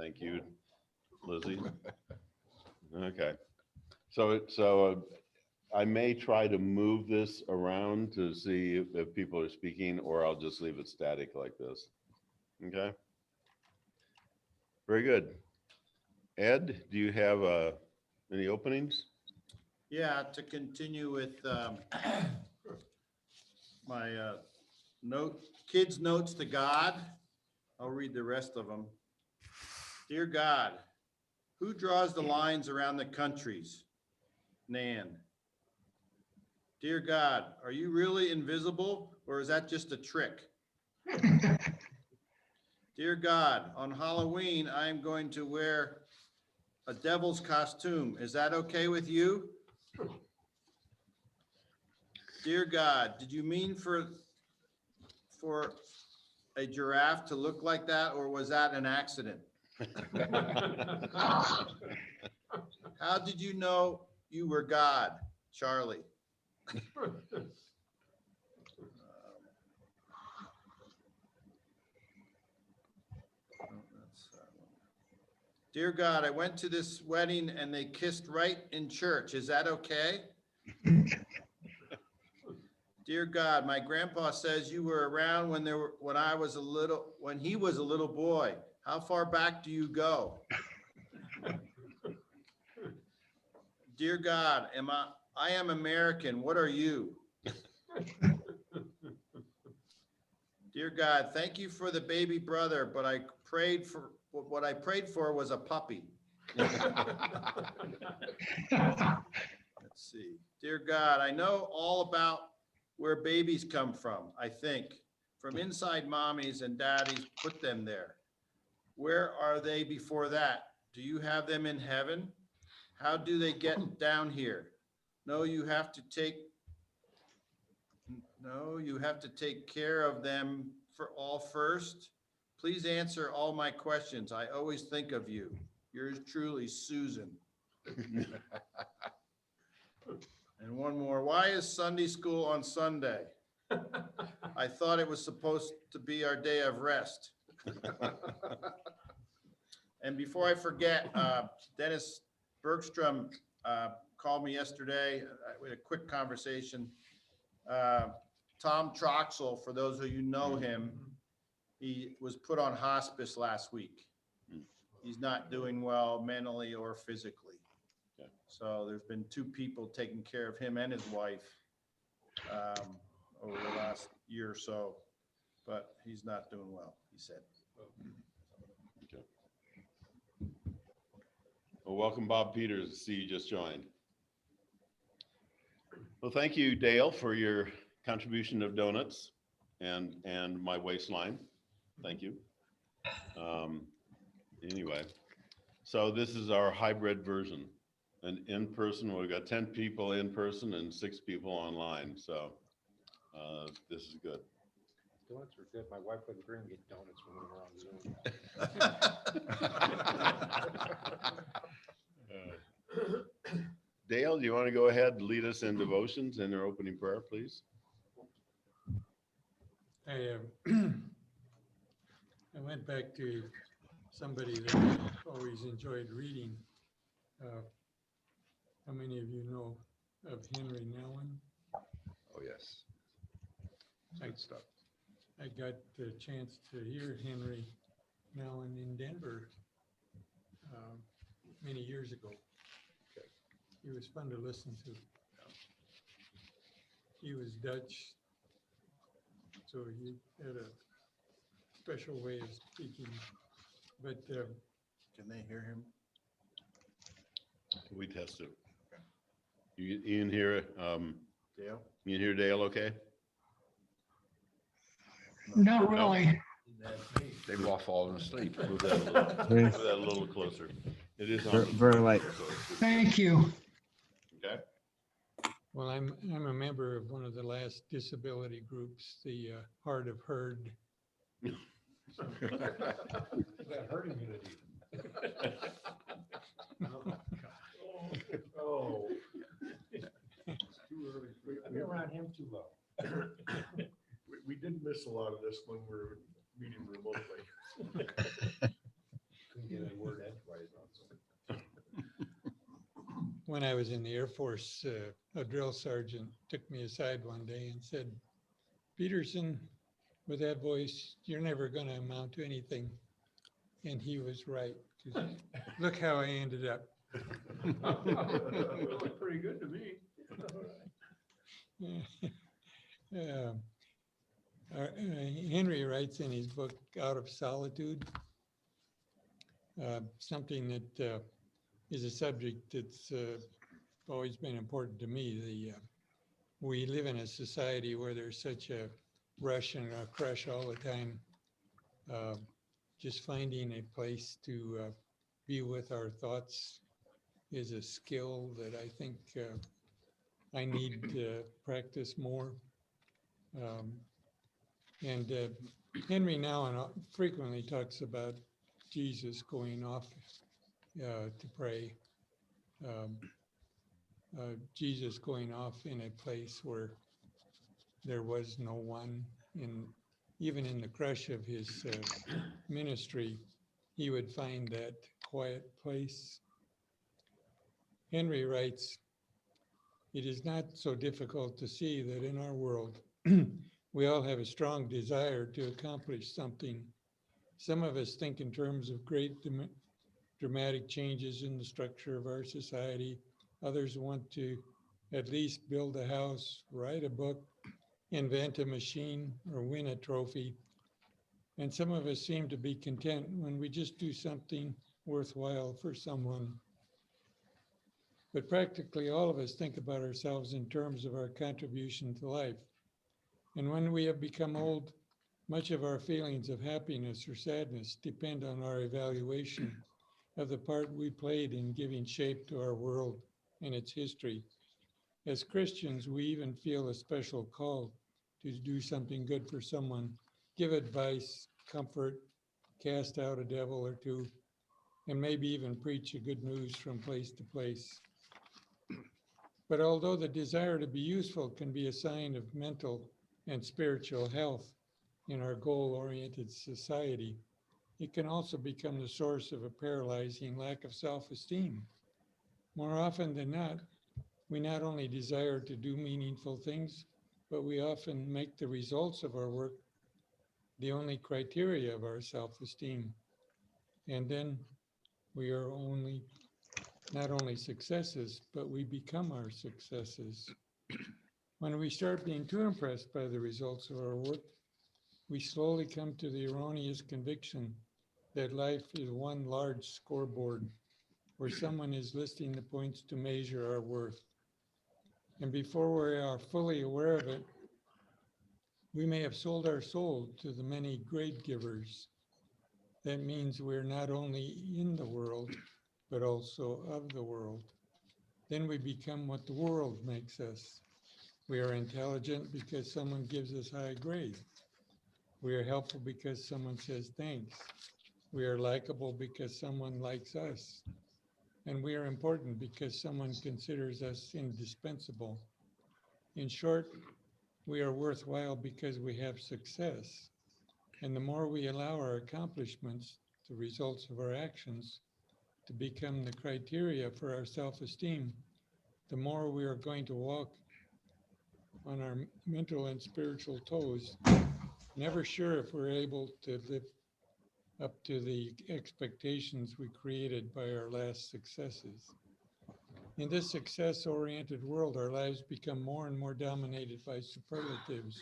Thank you, Lizzie. Okay. So I may try to move this around to see if people are speaking, or I'll just leave it static like this. Okay. Very good. Ed, do you have any openings? Yeah, to continue with my kids' notes to God. I'll read the rest of them. Dear God, who draws the lines around the countries? Nan. Dear God, are you really invisible, or is that just a trick? Dear God, on Halloween, I am going to wear a devil's costume. Is that okay with you? Dear God, did you mean for a giraffe to look like that, or was that an accident? How did you know you were God, Charlie? Dear God, I went to this wedding and they kissed right in church. Is that okay? Dear God, my grandpa says you were around when he was a little boy. How far back do you go? Dear God, I am American. What are you? Dear God, thank you for the baby brother, but what I prayed for was a puppy. Let's see. Dear God, I know all about where babies come from, I think. From inside mommies and daddies put them there. Where are they before that? Do you have them in heaven? How do they get down here? No, you have to take care of them first. Please answer all my questions. I always think of you. Yours truly, Susan. And one more. Why is Sunday school on Sunday? I thought it was supposed to be our day of rest. And before I forget, Dennis Bergstrom called me yesterday. We had a quick conversation. Tom Troxel, for those of you know him, he was put on hospice last week. He's not doing well mentally or physically. Okay. So there's been 2 people taking care of him and his wife over the last year or so, but he's not doing well, he said. Okay. Well, welcome, Bob Peters. I see you just joined. Well, thank you, Dale, for your contribution of donuts and my waistline. Thank you. Anyway, so this is our hybrid version. And in person, we've got 10 people in person and 6 people online. So this is good. Donuts are good. My wife wouldn't bring me donuts when we were on Zoom. Dale, do you want to go ahead and lead us in devotions and our opening prayer, please? I went back to somebody that I always enjoyed reading. How many of you know of Henry Nouwen? Oh, yes. Good stuff. I got the chance to hear Henry Nouwen in Denver many years ago. Okay. He was fun to listen to. He was Dutch, so he had a special way of speaking. But Can they hear him? We test it. You can hear Dale? you can hear Dale okay? Not really. They've all fallen asleep. Move that a little closer. It is on. Very light. Thank you. Okay. well, I'm a member of one of the last disability groups, the Heart of Herd. That hurt immunity. Oh. Too early. I've been around him too long. We did miss a lot of this when we were meeting remotely. Couldn't get in when I was in the Air Force, a drill sergeant took me aside one day and said, Peterson, with that voice, you're never going to amount to anything. And he was right. 'Cause look how I ended up. Looked pretty good to me. Henry writes in his book, Out of Solitude, something that is a subject that's always been important to me. We live in a society where there's such a rush and a crush all the time. Just finding a place to be with our thoughts is a skill that I think I need to practice more. And Henry now and frequently talks about Jesus going off to pray. Jesus going off in a place where there was no one. Even in the crush of his ministry, he would find that quiet place. Henry writes, it is not so difficult to see that in our world, we all have a strong desire to accomplish something. Some of us think in terms of great dramatic changes in the structure of our society. Others want to at least build a house, write a book, invent a machine, or win a trophy. And some of us seem to be content when we just do something worthwhile for someone. But practically all of us think about ourselves in terms of our contribution to life. And when we have become old, much of our feelings of happiness or sadness depend on our evaluation of the part we played in giving shape to our world and its history. As Christians, we even feel a special call to do something good for someone, give advice, comfort, cast out a devil or two, and maybe even preach a good news from place to place. But although the desire to be useful can be a sign of mental and spiritual health in our goal-oriented society, it can also become the source of a paralyzing lack of self-esteem. More often than not, we not only desire to do meaningful things, but we often make the results of our work the only criteria of our self-esteem. And then we are not only successes, but we become our successes. When we start being too impressed by the results of our work, we slowly come to the erroneous conviction that life is one large scoreboard where someone is listing the points to measure our worth. And before we are fully aware of it, we may have sold our soul to the many great givers. That means we're not only in the world, but also of the world. Then we become what the world makes us. We are intelligent because someone gives us high grades. We are helpful because someone says thanks. We are likable because someone likes us. And we are important because someone considers us indispensable. In short, we are worthwhile because we have success. And the more we allow our accomplishments, the results of our actions, to become the criteria for our self-esteem, the more we are going to walk on our mental and spiritual toes, never sure if we're able to live up to the expectations we created by our last successes. In this success-oriented world, our lives become more and more dominated by superlatives.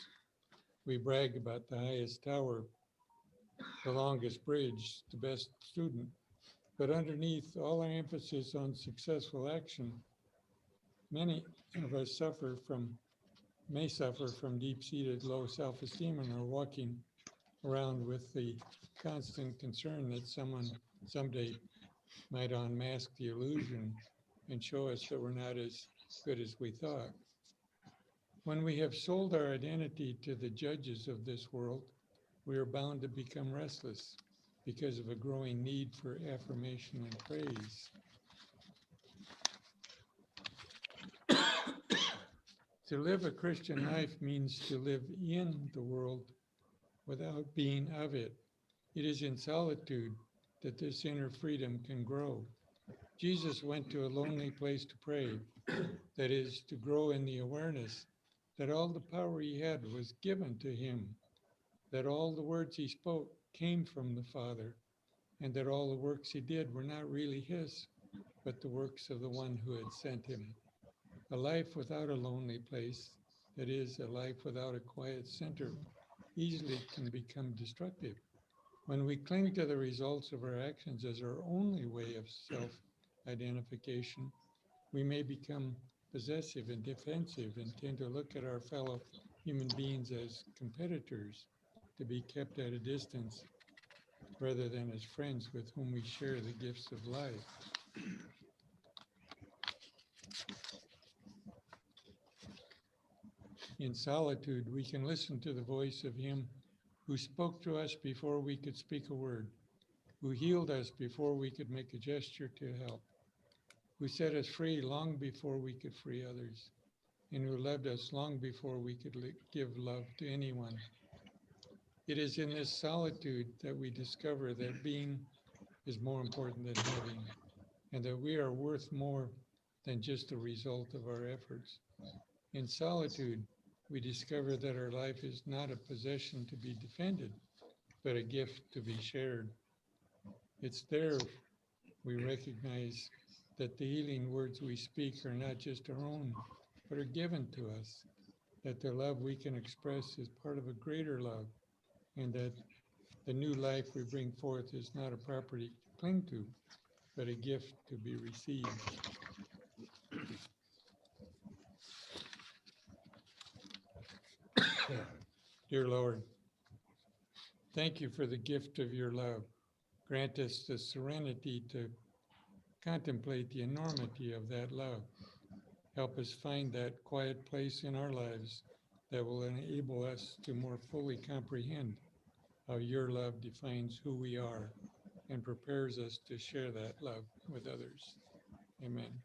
We brag about the highest tower, the longest bridge, the best student. But underneath all our emphasis on successful action, many of us may suffer from deep-seated low self-esteem and are walking around with the constant concern that someone someday might unmask the illusion and show us that we're not as good as we thought. When we have sold our identity to the judges of this world, we are bound to become restless because of a growing need for affirmation and praise. To live a Christian life means to live in the world without being of it. It is in solitude that this inner freedom can grow. Jesus went to a lonely place to pray, that is, to grow in the awareness that all the power he had was given to him, that all the words he spoke came from the Father, and that all the works he did were not really his, but the works of the one who had sent him. A life without a lonely place, that is, a life without a quiet center, easily can become destructive. When we cling to the results of our actions as our only way of self-identification, we may become possessive and defensive and tend to look at our fellow human beings as competitors to be kept at a distance rather than as friends with whom we share the gifts of life. In solitude, we can listen to the voice of him who spoke to us before we could speak a word, who healed us before we could make a gesture to help, who set us free long before we could free others, and who loved us long before we could give love to anyone. It is in this solitude that we discover that being is more important than having, and that we are worth more than just a result of our efforts. In solitude, we discover that our life is not a possession to be defended, but a gift to be shared. It's there we recognize that the healing words we speak are not just our own, but are given to us, that the love we can express is part of a greater love, and that the new life we bring forth is not a property to cling to, but a gift to be received. Dear Lord, thank you for the gift of your love. Grant us the serenity to contemplate the enormity of that love. Help us find that quiet place in our lives that will enable us to more fully comprehend how your love defines who we are and prepares us to share that love with others. Amen.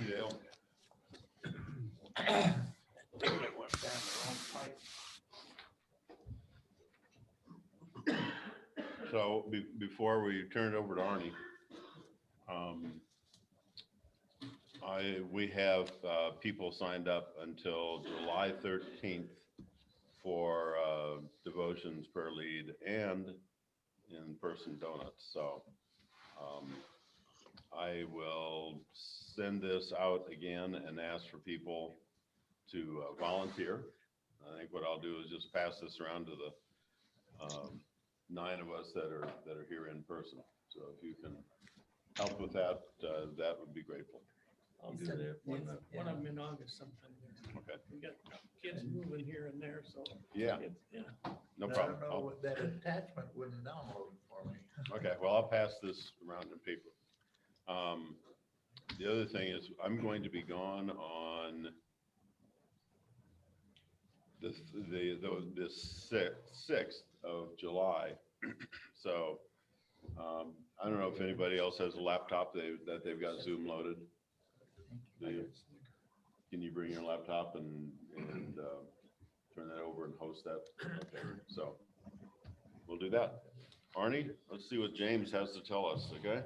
Dale. So before we turn it over to Arnie, we have people signed up until July 13th for devotions per lead and in-person donuts. So I will send this out again and ask for people to volunteer. I think what I'll do is just pass this around to the 9 of us that are here in person. So if you can help with that, that would be grateful. I'll do that. One of them in August sometime there. Okay. We got kids moving here and there, so. Yeah. Yeah. No I problem. don't know what that attachment wouldn't download for me. Okay, well, I'll pass this around to people. The other thing is I'm going to be gone on the 6th of July. So I don't know if anybody else has a laptop that they've got Zoom loaded. Can you bring your laptop and turn that over and host that? Okay, so we'll do that. Arnie, let's see what James has to tell us, okay?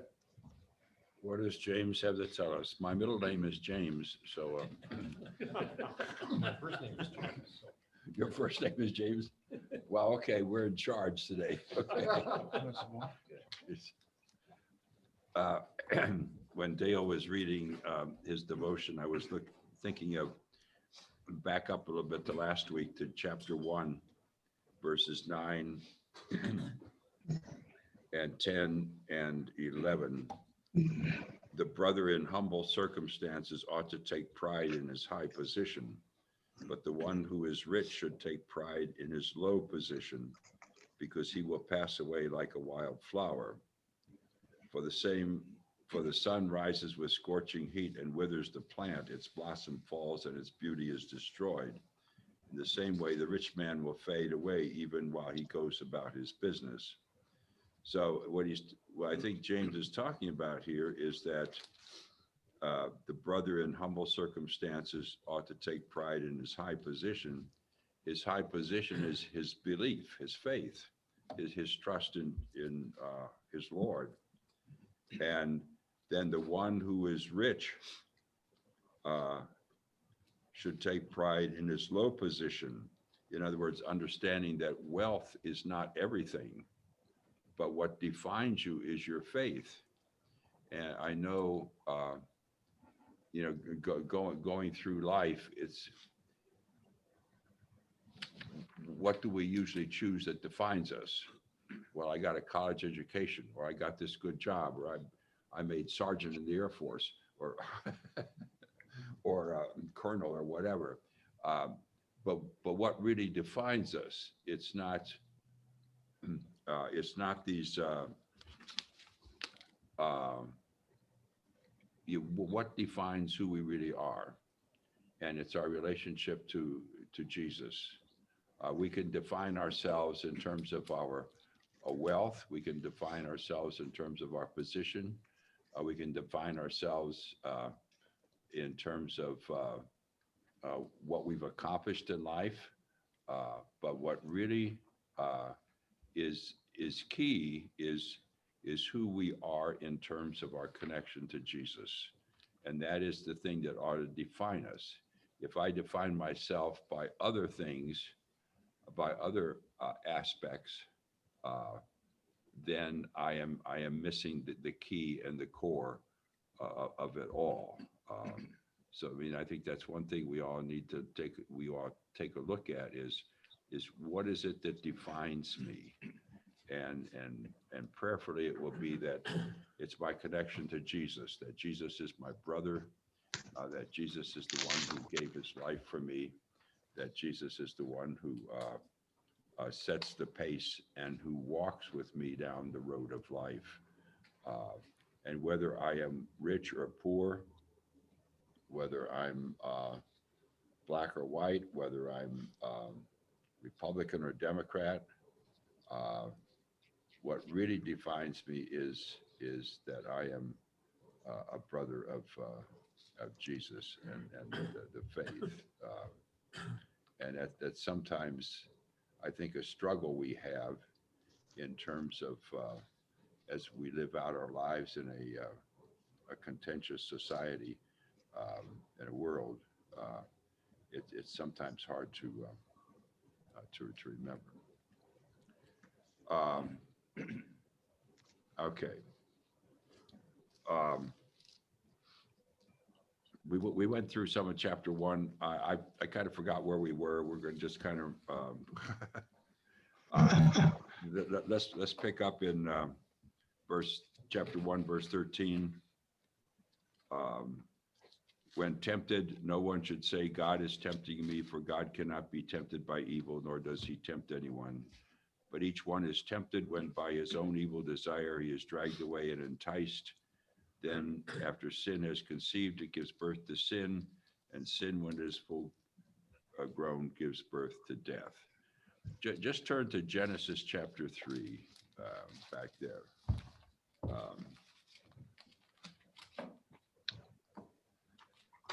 What does James have to tell us? My middle name is James, so. My first name is James. Your first name is James? Well, okay, we're in charge today. Okay. When Dale was reading his devotion, I was thinking of back up a little bit to last week to chapter 1, verses 9 and 10 and 11. The brother in humble circumstances ought to take pride in his high position, but the one who is rich should take pride in his low position, because he will pass away like a wild flower. For the sun rises with scorching heat and withers the plant, its blossom falls and its beauty is destroyed. In the same way, the rich man will fade away even while he goes about his business. So what I think James is talking about here is that the brother in humble circumstances ought to take pride in his high position. His high position is his belief, his faith, his trust in his Lord. And then the one who is rich should take pride in his low position. In other words, understanding that wealth is not everything, but what defines you is your faith. And I know, going through life, it's what do we usually choose that defines us? Well, I got a college education, or I got this good job, or I made sergeant in the Air Force, or or colonel, or whatever. But what really defines us? It's not these. What defines who we really are, and it's our relationship to Jesus. We can define ourselves in terms of our wealth. We can define ourselves in terms of our position. We can define ourselves in terms of what we've accomplished in life. But what really is key is who we are in terms of our connection to Jesus. And that is the thing that ought to define us. If I define myself by other things, by other aspects, then I am missing the key and the core of it all. So, I mean, I think that's one thing we all need to take a look at is what is it that defines me? And prayerfully, it will be that it's my connection to Jesus, that Jesus is my brother, that Jesus is the one who gave his life for me, that Jesus is the one who sets the pace and who walks with me down the road of life. And whether I am rich or poor, whether I'm black or white, whether I'm Republican or Democrat, what really defines me is that I am a brother of Jesus and the faith. And that sometimes I think a struggle we have in terms of as we live out our lives in a contentious society, in a world, it's sometimes hard to remember. Okay. We went through some of chapter 1. I kind of forgot where we were. We're going to just kind of let's pick up in chapter 1, verse 13. When tempted, no one should say, God is tempting me, for God cannot be tempted by evil, nor does he tempt anyone. But each one is tempted when by his own evil desire he is dragged away and enticed. Then after sin has conceived, it gives birth to sin, and sin, when it is full grown, gives birth to death. Just turn to Genesis chapter 3, back there.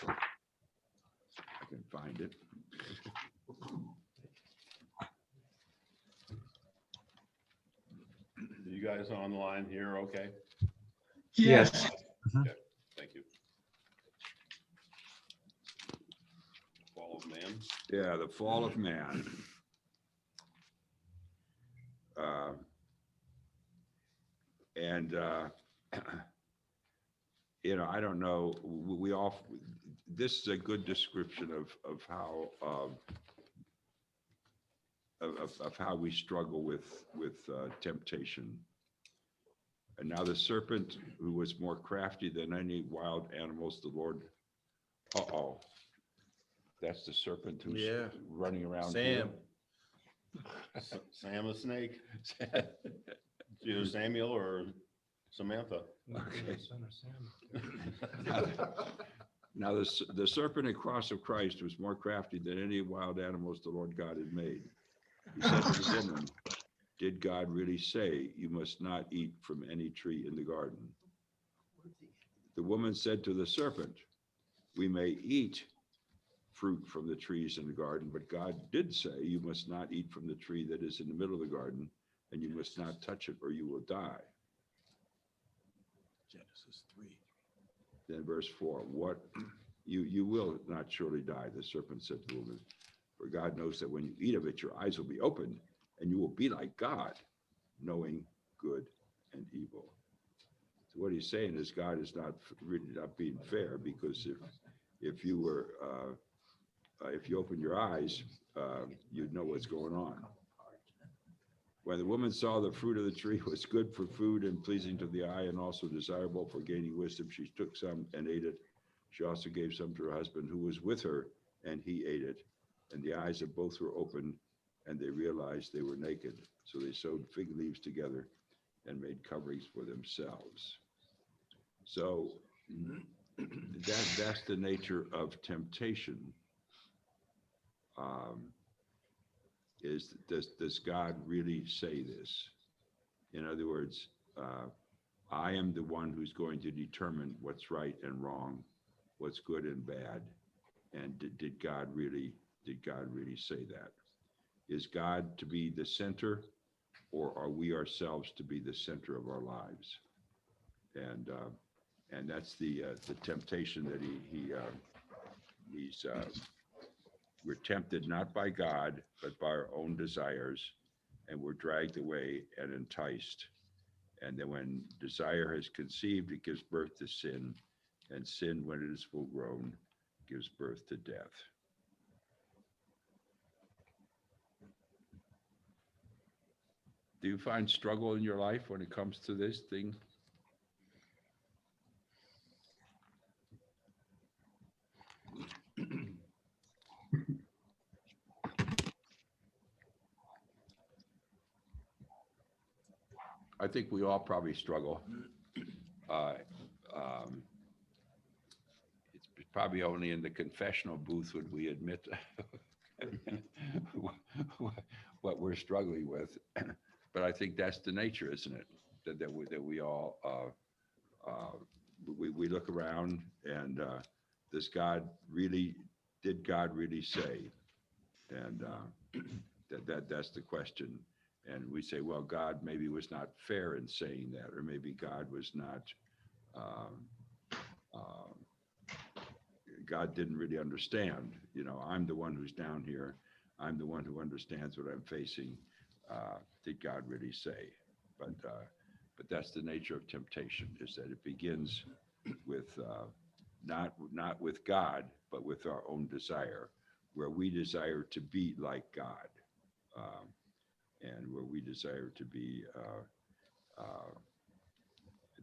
I can find it. You guys online here, okay? Yes. Okay, thank you. Fall of man. Yeah, the fall of man. I don't know, this is a good description of how of how we struggle with temptation. And now the serpent, who was more crafty than any wild animals, the Lord, that's the serpent who's running around. Sam. Sam the snake. It's either Samuel or Samantha. Okay. Now the serpent and cross of Christ was more crafty than any wild animals the Lord God had made. He said to the woman, did God really say you must not eat from any tree in the garden? The woman said to the serpent, we may eat fruit from the trees in the garden, but God did say you must not eat from the tree that is in the middle of the garden, and you must not touch it or you will die. Genesis 3. Then verse 4, what, you will not surely die, the serpent said to the woman, for God knows that when you eat of it, your eyes will be opened, and you will be like God, knowing good and evil. So what he's saying is God is not really not being fair, because if you were if you open your eyes, you'd know what's going on. When the woman saw the fruit of the tree was good for food and pleasing to the eye and also desirable for gaining wisdom, she took some and ate it. She also gave some to her husband who was with her, and he ate it. And the eyes of both were opened, and they realized they were naked. So they sewed fig leaves together and made coverings for themselves. So that's the nature of temptation. Does God really say this? In other words, I am the one who's going to determine what's right and wrong, what's good and bad. And did God really say that? Is God to be the center, or are we ourselves to be the center of our lives? And that's the temptation that we're tempted not by God, but by our own desires, and we're dragged away and enticed. And then when desire has conceived, it gives birth to sin, and sin, when it is full grown, gives birth to death. Do you find struggle in your life when it comes to this thing? I think we all probably struggle. It's probably only in the confessional booth would we admit what we're struggling with. But I think that's the nature, isn't it? That we all we look around, and did God really say? And that's the question. And we say, well, God maybe was not fair in saying that, or maybe God was not, God didn't really understand. You know, I'm the one who's down here. I'm the one who understands what I'm facing. Did God really say? But that's the nature of temptation, is that it begins with not with God, but with our own desire, where we desire to be like God. And where we desire to be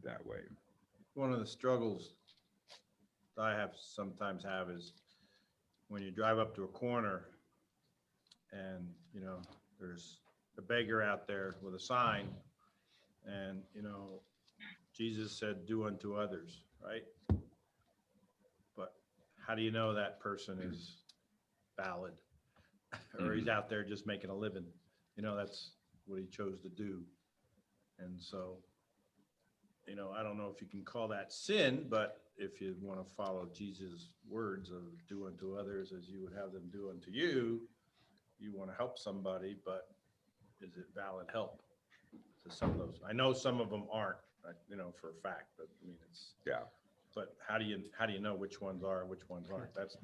that way. One of the struggles I sometimes have is when you drive up to a corner and, you know, there's a beggar out there with a sign, and, you know, Jesus said, do unto others, right? But how do you know that person is valid? Or he's out there just making a living? You know, that's what he chose to do. And so, you know, I don't know if you can call that sin, but if you want to follow Jesus' words of do unto others as you would have them do unto you, you want to help somebody, but is it valid help to some of those? I know some of them aren't, you know, for a fact, but I mean, it's, Yeah. But how do you know which ones are and which ones aren't? That's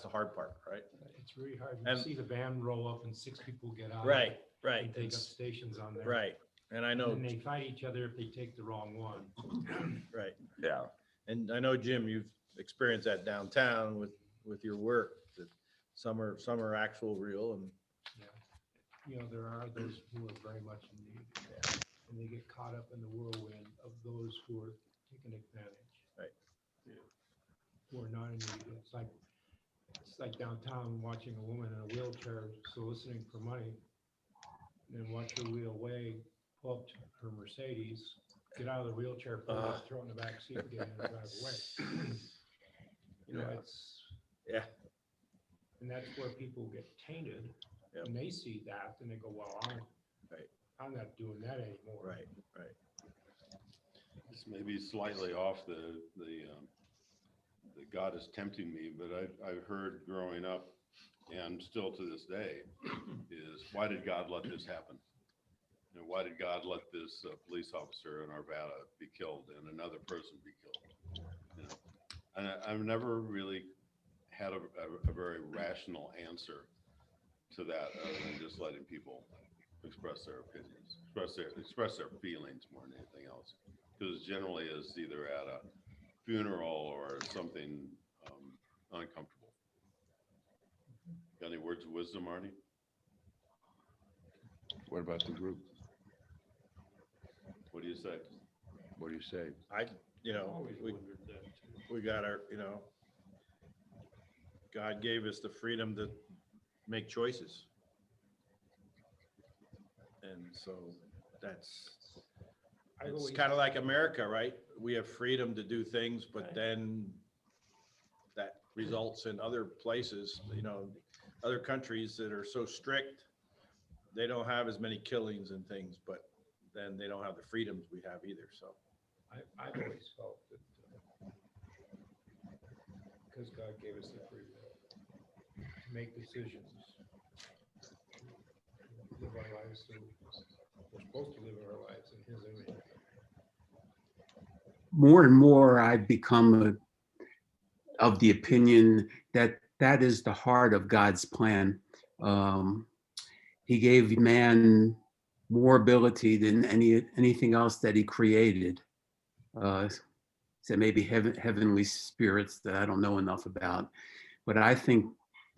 the hard part, right? It's really hard. You And- see the van roll up and 6 people get out. Right. And take up stations on there. Right. And I know, And they fight each other if they take the wrong one. right. Yeah. And I know, Jim, you've experienced that downtown with your work, that some are actual real, and You know, there are those who are very much in need. And they get caught up in the whirlwind of those who are taking advantage. Right. Who are not in need. It's like downtown watching a woman in a wheelchair soliciting for money. And then watch her wheel away, pull up to her Mercedes, get out of the wheelchair, pull it up, throw it in the back seat, and get in and drive away. You know, yeah, and that's where people get tainted. Yep. And they see that, and they go, well, I'm not doing that anymore. right. This may be slightly off the God is tempting me, but I've heard growing up, and still to this day, is why did God let this happen? And why did God let this police officer in Arvada be killed and another person be killed? You know, and I've never really had a very rational answer to that, other than just letting people express their opinions, express their feelings more than anything else. Because generally is either at a funeral or something uncomfortable. Got any words of wisdom, Arnie? What about the group? What do you say? What do you say? Always wondered that too. we got our, God gave us the freedom to make choices. And so it's kind of like America, right? We have freedom to do things, but then that results in other places, other countries that are so strict, they don't have as many killings and things, but then they don't have the freedoms we have either, so. I've always felt that because God gave us the free will to make decisions, live our lives through, we're supposed to live our lives in His image. More and more, I've become of the opinion that that is the heart of God's plan. He gave man more ability than anything else that He created. So maybe heavenly spirits that I don't know enough about, but I think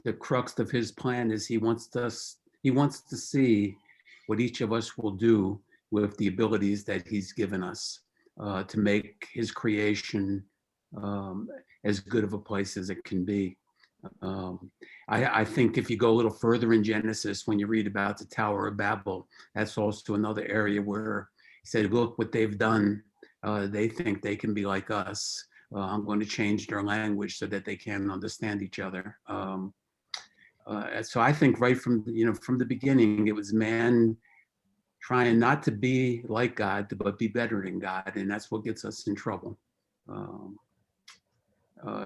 the crux of His plan is He wants to see what each of us will do with the abilities that He's given us to make His creation as good of a place as it can be. I think if you go a little further in Genesis, when you read about the Tower of Babel, that's also another area where He said, look what they've done. They think they can be like us. I'm going to change their language so that they can understand each other. So I think right from the beginning, it was man trying not to be like God, but be better than God, and that's what gets us in trouble.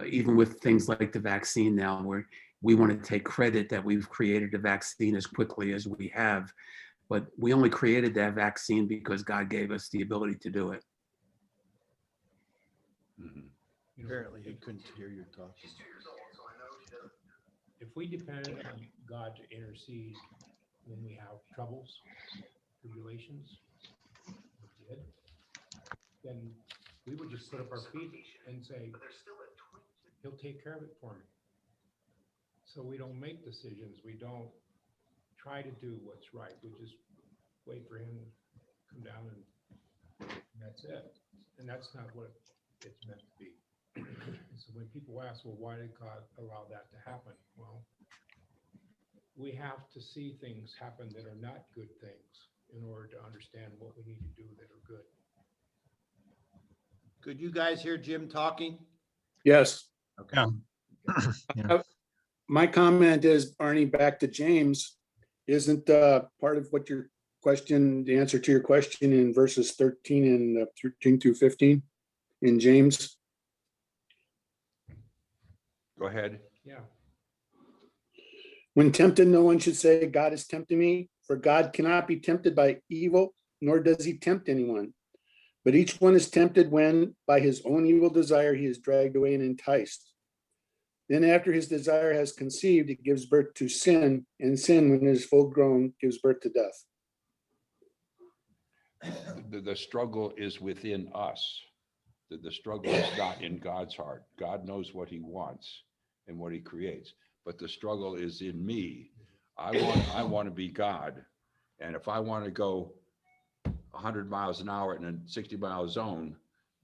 Even with things like the vaccine now, where we want to take credit that we've created a vaccine as quickly as we have, but we only created that vaccine because God gave us the ability to do it. You know, Apparently he couldn't hear you talking. if we depended on God to intercede when we have troubles, tribulations, then we would just put up our feet and say, He'll take care of it for me. So we don't make decisions. We don't try to do what's right. We just wait for Him to come down and that's it. And that's not what it's meant to be. So when people ask, well, why did God allow that to happen? Well, we have to see things happen that are not good things in order to understand what we need to do that are good. Could you guys hear Jim talking? Yes. Okay. My comment is, Arnie, back to James, isn't part of what your question, the answer to your question in verses 13 and 13 through 15 in James? Go ahead. Yeah. When tempted, no one should say, God is tempting me, for God cannot be tempted by evil, nor does He tempt anyone. But each one is tempted when, by his own evil desire, he is dragged away and enticed. Then after his desire has conceived, it gives birth to sin, and sin, when it is full grown, gives birth to death. The struggle is within us. The struggle is not in God's heart. God knows what He wants and what He creates, but the struggle is in me. I want to be God, and if I want to go 100 miles an hour in a 60-mile zone,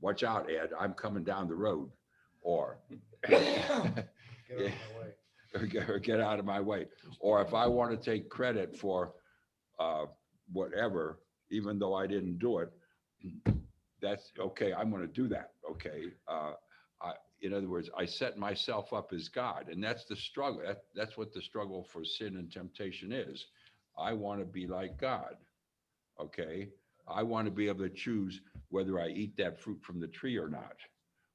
watch out, Ed, I'm coming down the road, or get out of my way. Or if I want to take credit for whatever, even though I didn't do it, that's okay. I'm going to do that. Okay. In other words, I set myself up as God, and that's the struggle. That's what the struggle for sin and temptation is. I want to be like God. Okay. I want to be able to choose whether I eat that fruit from the tree or not,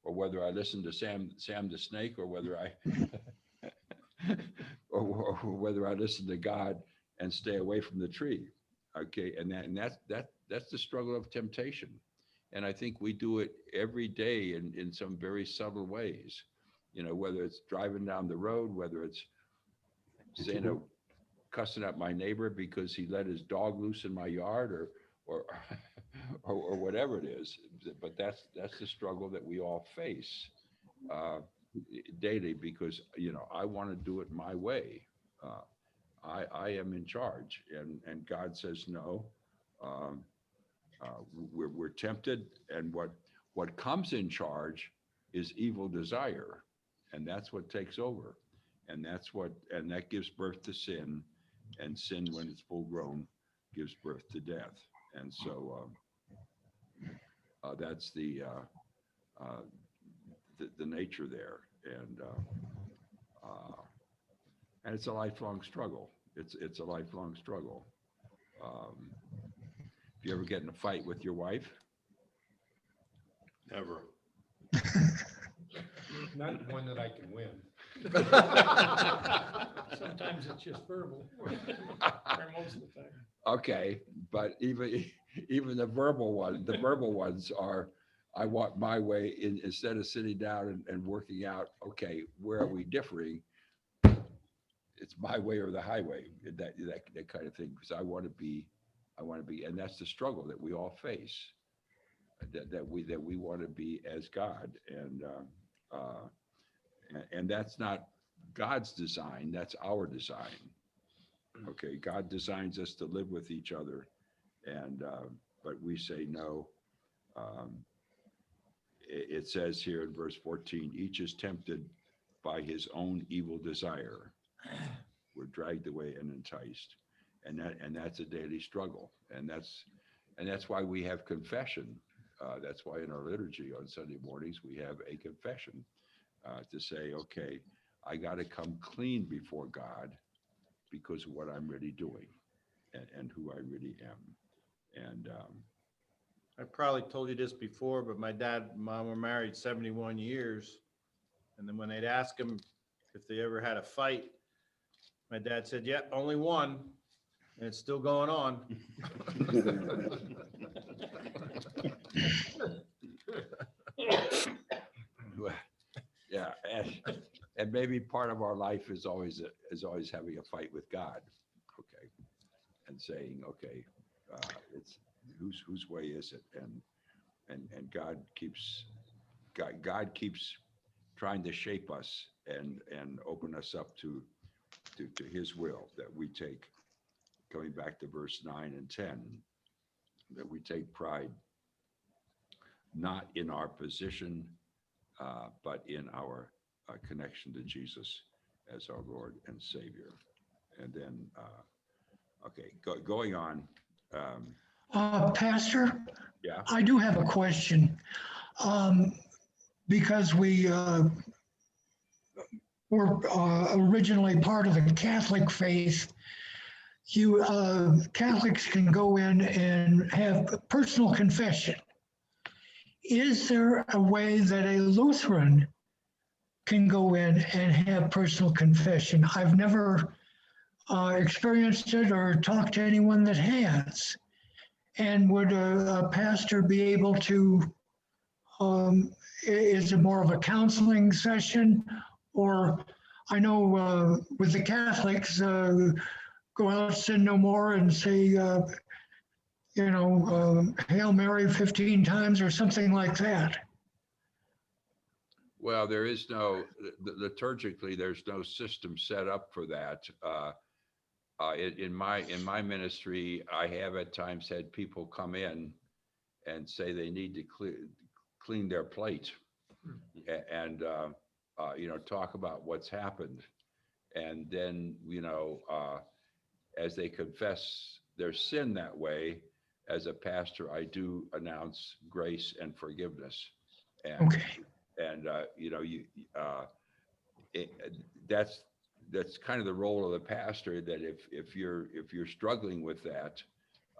or whether I listen to Sam the snake, or whether I or whether I listen to God and stay away from the tree. Okay, and that's the struggle of temptation. And I think we do it every day in some very subtle ways. You know, whether it's driving down the road, whether it's saying cussing at my neighbor because he let his dog loose in my yard, or or whatever it is. But that's the struggle that we all face daily, because I want to do it my way. I am in charge, and God says no. We're tempted, and what comes in charge is evil desire, and that's what takes over, and that gives birth to sin, and sin, when it's full grown, gives birth to death. And so that's the nature there, and it's a lifelong struggle. It's a lifelong struggle. If you ever get in a fight with your wife? Never. Not one that I can win. Sometimes it's just verbal. Or most of the time. Okay, but even the verbal ones are, I want my way, instead of sitting down and working out, okay, where are we differing? It's my way or the highway, that kind of thing, because I want to be, and that's the struggle that we all face, that we want to be as God, and that's not God's design, that's our design. Okay, God designs us to live with each other, but we say no. It says here in verse 14, each is tempted by his own evil desire. We're dragged away and enticed, and that's a daily struggle, and that's why we have confession. That's why in our liturgy on Sunday mornings we have a confession to say, okay, I got to come clean before God because of what I'm really doing and who I really am. And I probably told you this before, but my dad and mom were married 71 years. And then when they'd ask them if they ever had a fight, my dad said, yeah, only one. And it's still going on. yeah, and maybe part of our life is always having a fight with God, okay, and saying, okay, it's whose way is it, and God keeps trying to shape us and open us up to His will, that we take, coming back to verse 9 and 10, that we take pride not in our position, but in our connection to Jesus as our Lord and Savior. And then, okay, going on. Pastor, Yeah. I do have a question. Because we were originally part of the Catholic faith, Catholics can go in and have personal confession. Is there a way that a Lutheran can go in and have personal confession? I've never experienced it or talked to anyone that has. And would a pastor be able to, is it more of a counseling session? Or I know with the Catholics, go out, sin no more, and say, Hail Mary 15 times or something like that. Well, there is no, liturgically, there's no system set up for that. In my ministry, I have at times had people come in and say they need to clean their plate and talk about what's happened. And then, as they confess their sin that way, as a pastor, I do announce grace and forgiveness. And, Okay. And, that's kind of the role of the pastor, that if you're struggling with that,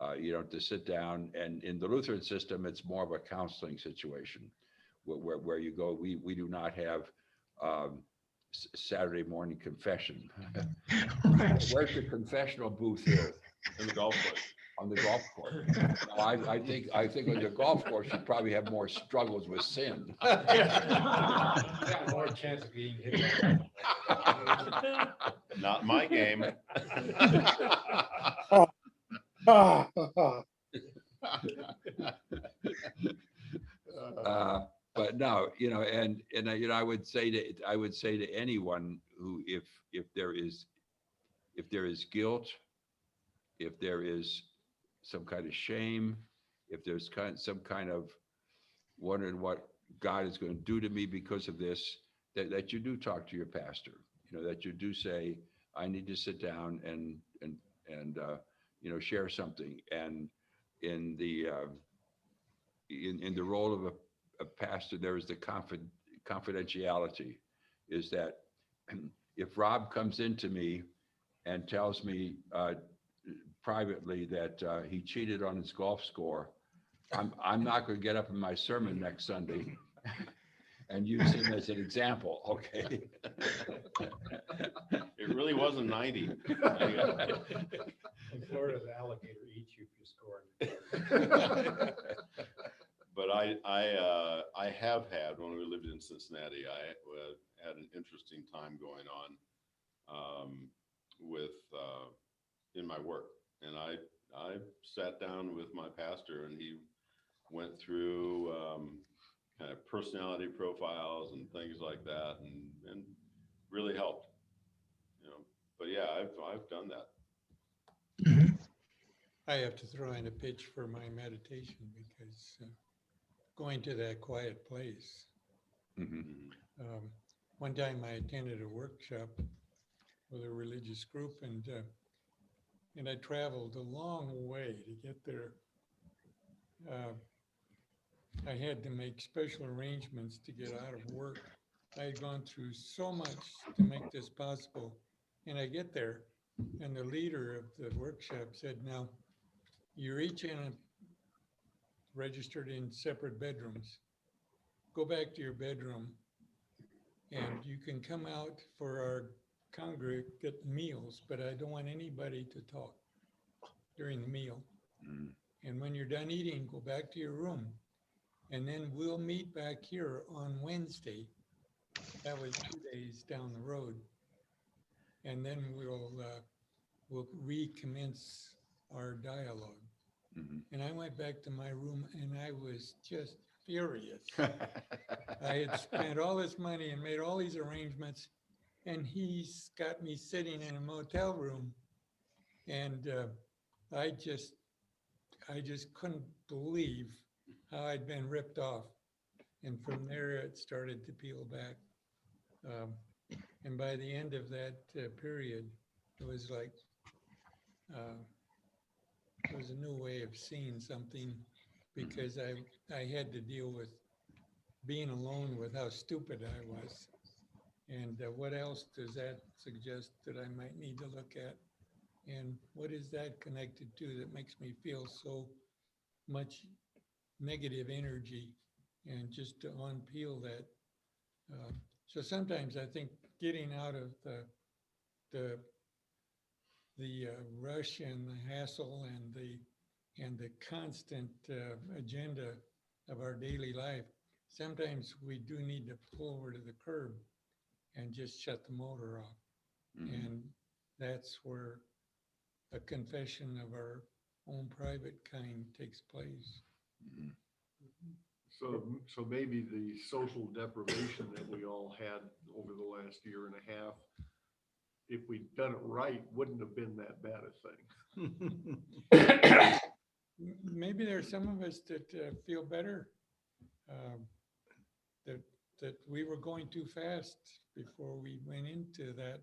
to sit down, and in the Lutheran system, it's more of a counseling situation where you go, we do not have Saturday morning confession. Right. Where's the confessional booth here? In the golf course. On the golf course. No, I think on the golf course, you probably have more struggles with sin. Got more chance of being hit. Not my game. But no, I would say to anyone who, if there is guilt, if there is some kind of shame, if there's some kind of wondering what God is going to do to me because of this, that you do talk to your pastor, that you do say, I need to sit down and share something. And in the role of a pastor, there is the confidentiality, is that if Rob comes into me and tells me privately that he cheated on his golf score, I'm not going to get up in my sermon next Sunday and use him as an example, okay? It really wasn't 90. In Florida, the alligator eats you if you score. But I have had, when we lived in Cincinnati, I had an interesting time going on with in my work, and I sat down with my pastor, and he went through kind of personality profiles and things like that, and really helped. But yeah, I've done that. Mhm. I have to throw in a pitch for my meditation because going to that quiet place. Mhm. One time I attended a workshop with a religious group, and I traveled a long way to get there. I had to make special arrangements to get out of work. I had gone through so much to make this possible. And I get there, and the leader of the workshop said, now, you're each registered in separate bedrooms. Go back to your bedroom, and you can come out for our congregate meals, but I don't want anybody to talk during the meal. Mhm. And when you're done eating, go back to your room. And then we'll meet back here on Wednesday. That was 2 days down the road. And then we'll recommence our dialogue. Mhm. And I went back to my room, and I was just furious. I had spent all this money and made all these arrangements, and he's got me sitting in a motel room. And I just couldn't believe how I'd been ripped off. And from there, it started to peel back. And by the end of that period, it was like, it was a new way of seeing something, because I had to deal with being alone with how stupid I was. And what else does that suggest that I might need to look at? And what is that connected to that makes me feel so much negative energy? And just to unpeel that. So sometimes I think getting out of the rush and the hassle and the constant agenda of our daily life, sometimes we do need to pull over to the curb and just shut the motor off. Mhm. And that's where a confession of our own private kind takes place. Mhm. So maybe the social deprivation that we all had over the last year and a half, if we'd done it right, wouldn't have been that bad a thing. Maybe there's some of us that feel better, that we were going too fast before we went into that.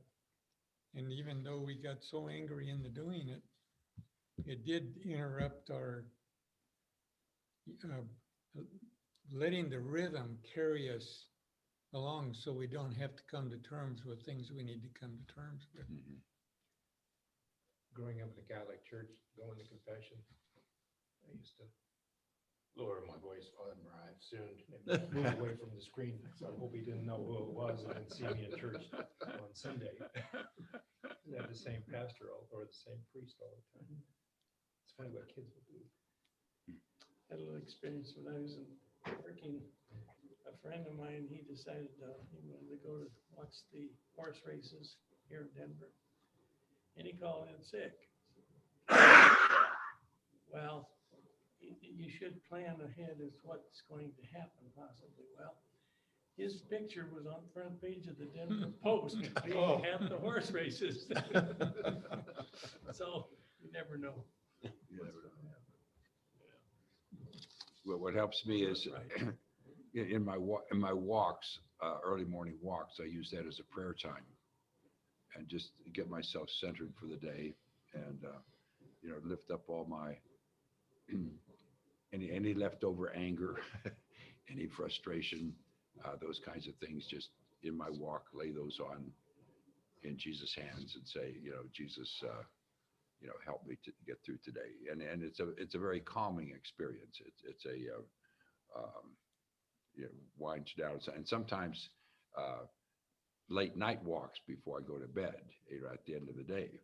And even though we got so angry in the doing it, it did interrupt our letting the rhythm carry us along, so we don't have to come to terms with things we need to come to terms with. Mhm. Growing up in a Catholic church, going to confession, I used to lower my voice, Father Mariah, soon, and move away from the screen. So I hope he didn't know who it was and didn't see me in church on Sunday. And had the same pastor or the same priest all the time. It's kind of what kids will do. Had a little experience when I was working. A friend of mine, he decided he wanted to go to watch the horse races here in Denver. And he called in sick. Well, you should plan ahead as what's going to happen possibly. Well, his picture was on the front page of the Denver Post being at the horse races. So you never know. Well, what helps me is Right. in my walks, early morning walks, I use that as a prayer time and just get myself centered for the day and, lift up all my, any leftover anger, any frustration, those kinds of things, just in my walk, lay those on in Jesus' hands and say, Jesus, help me to get through today. And it's a very calming experience. It's winds down. And sometimes late night walks before I go to bed, at the end of the day,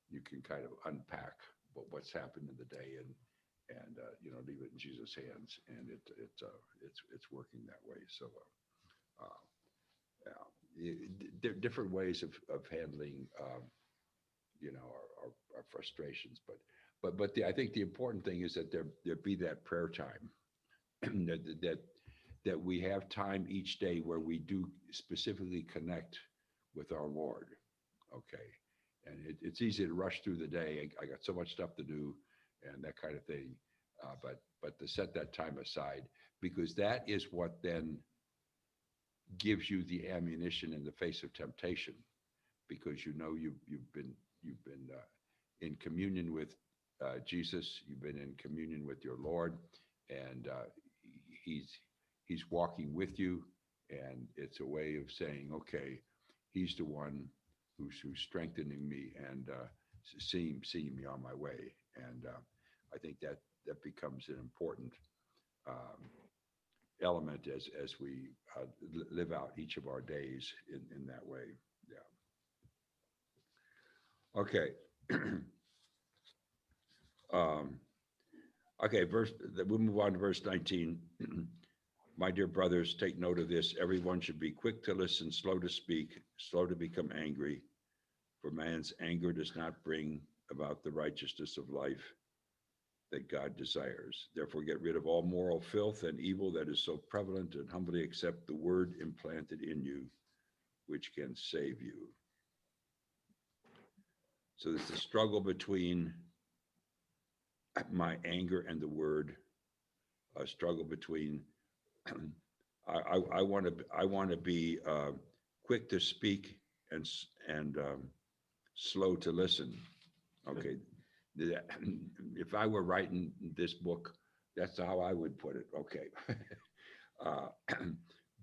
you can kind of unpack what's happened in the day and leave it in Jesus' hands. And it's working that way. So, different ways of handling, our frustrations, but I think the important thing is that there be that prayer time, that we have time each day where we do specifically connect with our Lord. Okay. And it's easy to rush through the day. I got so much stuff to do and that kind of thing. But to set that time aside, because that is what then gives you the ammunition in the face of temptation, because you've been in communion with Jesus, you've been in communion with your Lord, and he's walking with you, and it's a way of saying, okay, he's the one who's strengthening me and seeing me on my way. And I think that becomes an important element as we live out each of our days in that way. Yeah. Okay. Okay, we'll move on to verse 19. My dear brothers, take note of this. Everyone should be quick to listen, slow to speak, slow to become angry. For man's anger does not bring about the righteousness of life that God desires. Therefore, get rid of all moral filth and evil that is so prevalent, and humbly accept the word implanted in you, which can save you. So there's a struggle between my anger and the word, a struggle between I want to be quick to speak and slow to listen. Okay, if I were writing this book, that's how I would put it. Okay,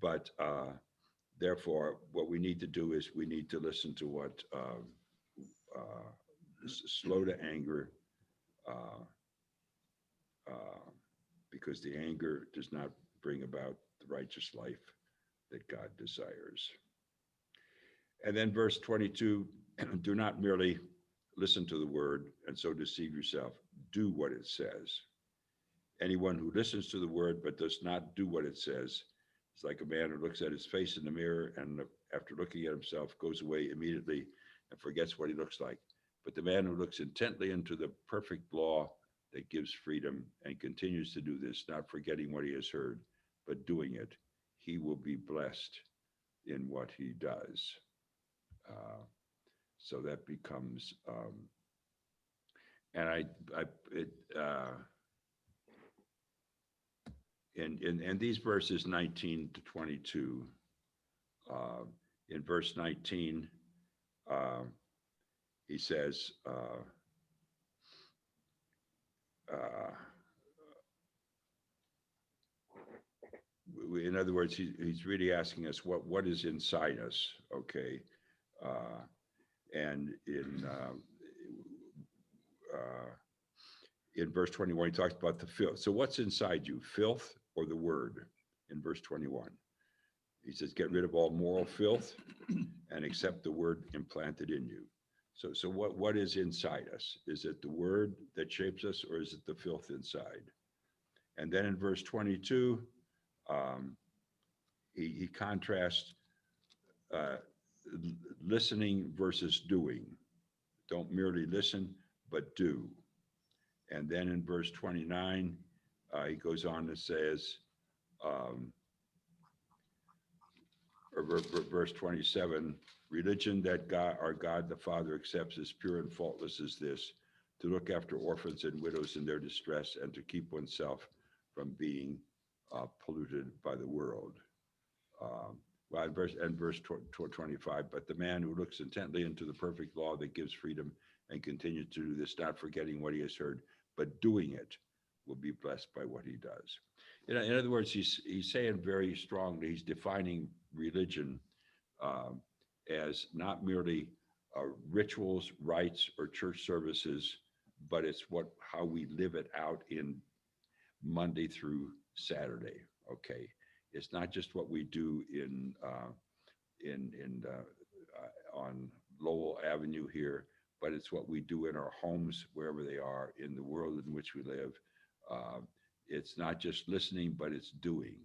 but therefore, what we need to do is we need to listen to what slow to anger. Because the anger does not bring about the righteous life that God desires. And then verse 22, do not merely listen to the word and so deceive yourself. Do what it says. Anyone who listens to the word but does not do what it says is like a man who looks at his face in the mirror and after looking at himself goes away immediately and forgets what he looks like. But the man who looks intently into the perfect law that gives freedom and continues to do this, not forgetting what he has heard, but doing it, he will be blessed in what he does. So that becomes, and in these verses 19 to 22, in verse 19, he says, in other words, he's really asking us what is inside us, okay? And in verse 21, he talks about the filth. So what's inside you, filth or the word? In verse 21, he says, get rid of all moral filth and accept the word implanted in you. So what is inside us? Is it the word that shapes us, or is it the filth inside? And then in verse 22, he contrasts listening versus doing. Don't merely listen, but do. And then in verse 29, he goes on and says, verse 27, religion that God, our God the Father accepts as pure and faultless as this, to look after orphans and widows in their distress and to keep oneself from being polluted by the world. Well, verse 25, but the man who looks intently into the perfect law that gives freedom and continues to do this, not forgetting what he has heard, but doing it, will be blessed by what he does. In other words, he's saying very strongly, he's defining religion as not merely rituals, rites, or church services, but it's how we live it out in Monday through Saturday. Okay, it's not just what we do on Lowell Avenue here, but it's what we do in our homes, wherever they are, in the world in which we live. It's not just listening, but it's doing.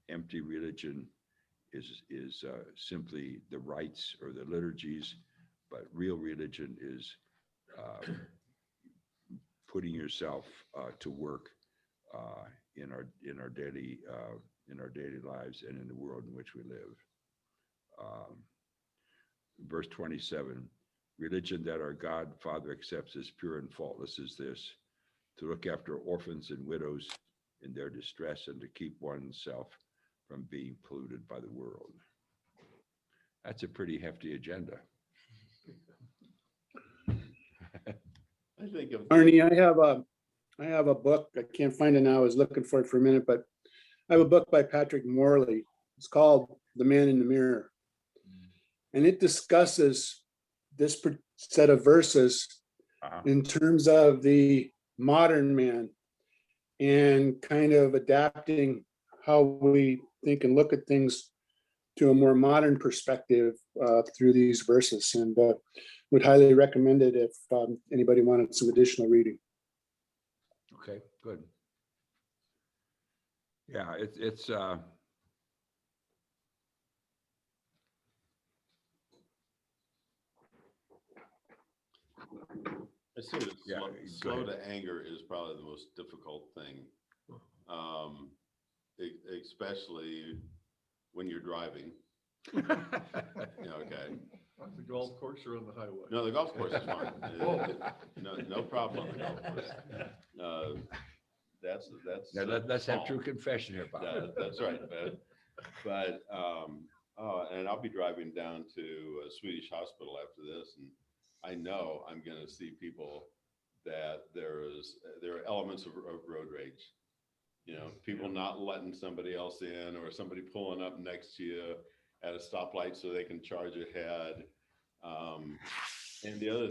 Empty religion is simply the rites or the liturgies, but real religion is putting yourself to work in our daily lives and in the world in which we live. Verse 27, religion that our God Father accepts as pure and faultless is this, to look after orphans and widows in their distress and to keep oneself from being polluted by the world. That's a pretty hefty agenda. I think of Arnie, I have a book. I can't find it now. I was looking for it for a minute, but I have a book by Patrick Morley. It's called The Man in the Mirror. And it discusses this set of verses in terms of the modern man and kind of adapting how we think and look at things to a more modern perspective through these verses, and would highly recommend it if anybody wanted some additional reading. Okay, good. Yeah, it's I see that Yeah, slow go to anger is probably the most difficult thing. Especially when you're driving. Okay. On the golf course or on the highway? No, the golf course is fine. No problem on the golf course. That's. Now, let's have true calm. confession here, Bob. That's right. But and I'll be driving down to a Swedish hospital after this, and I know I'm going to see people that there are elements of road rage. You know, people not letting somebody else in, or somebody pulling up next to you at a stoplight so they can charge ahead. And the other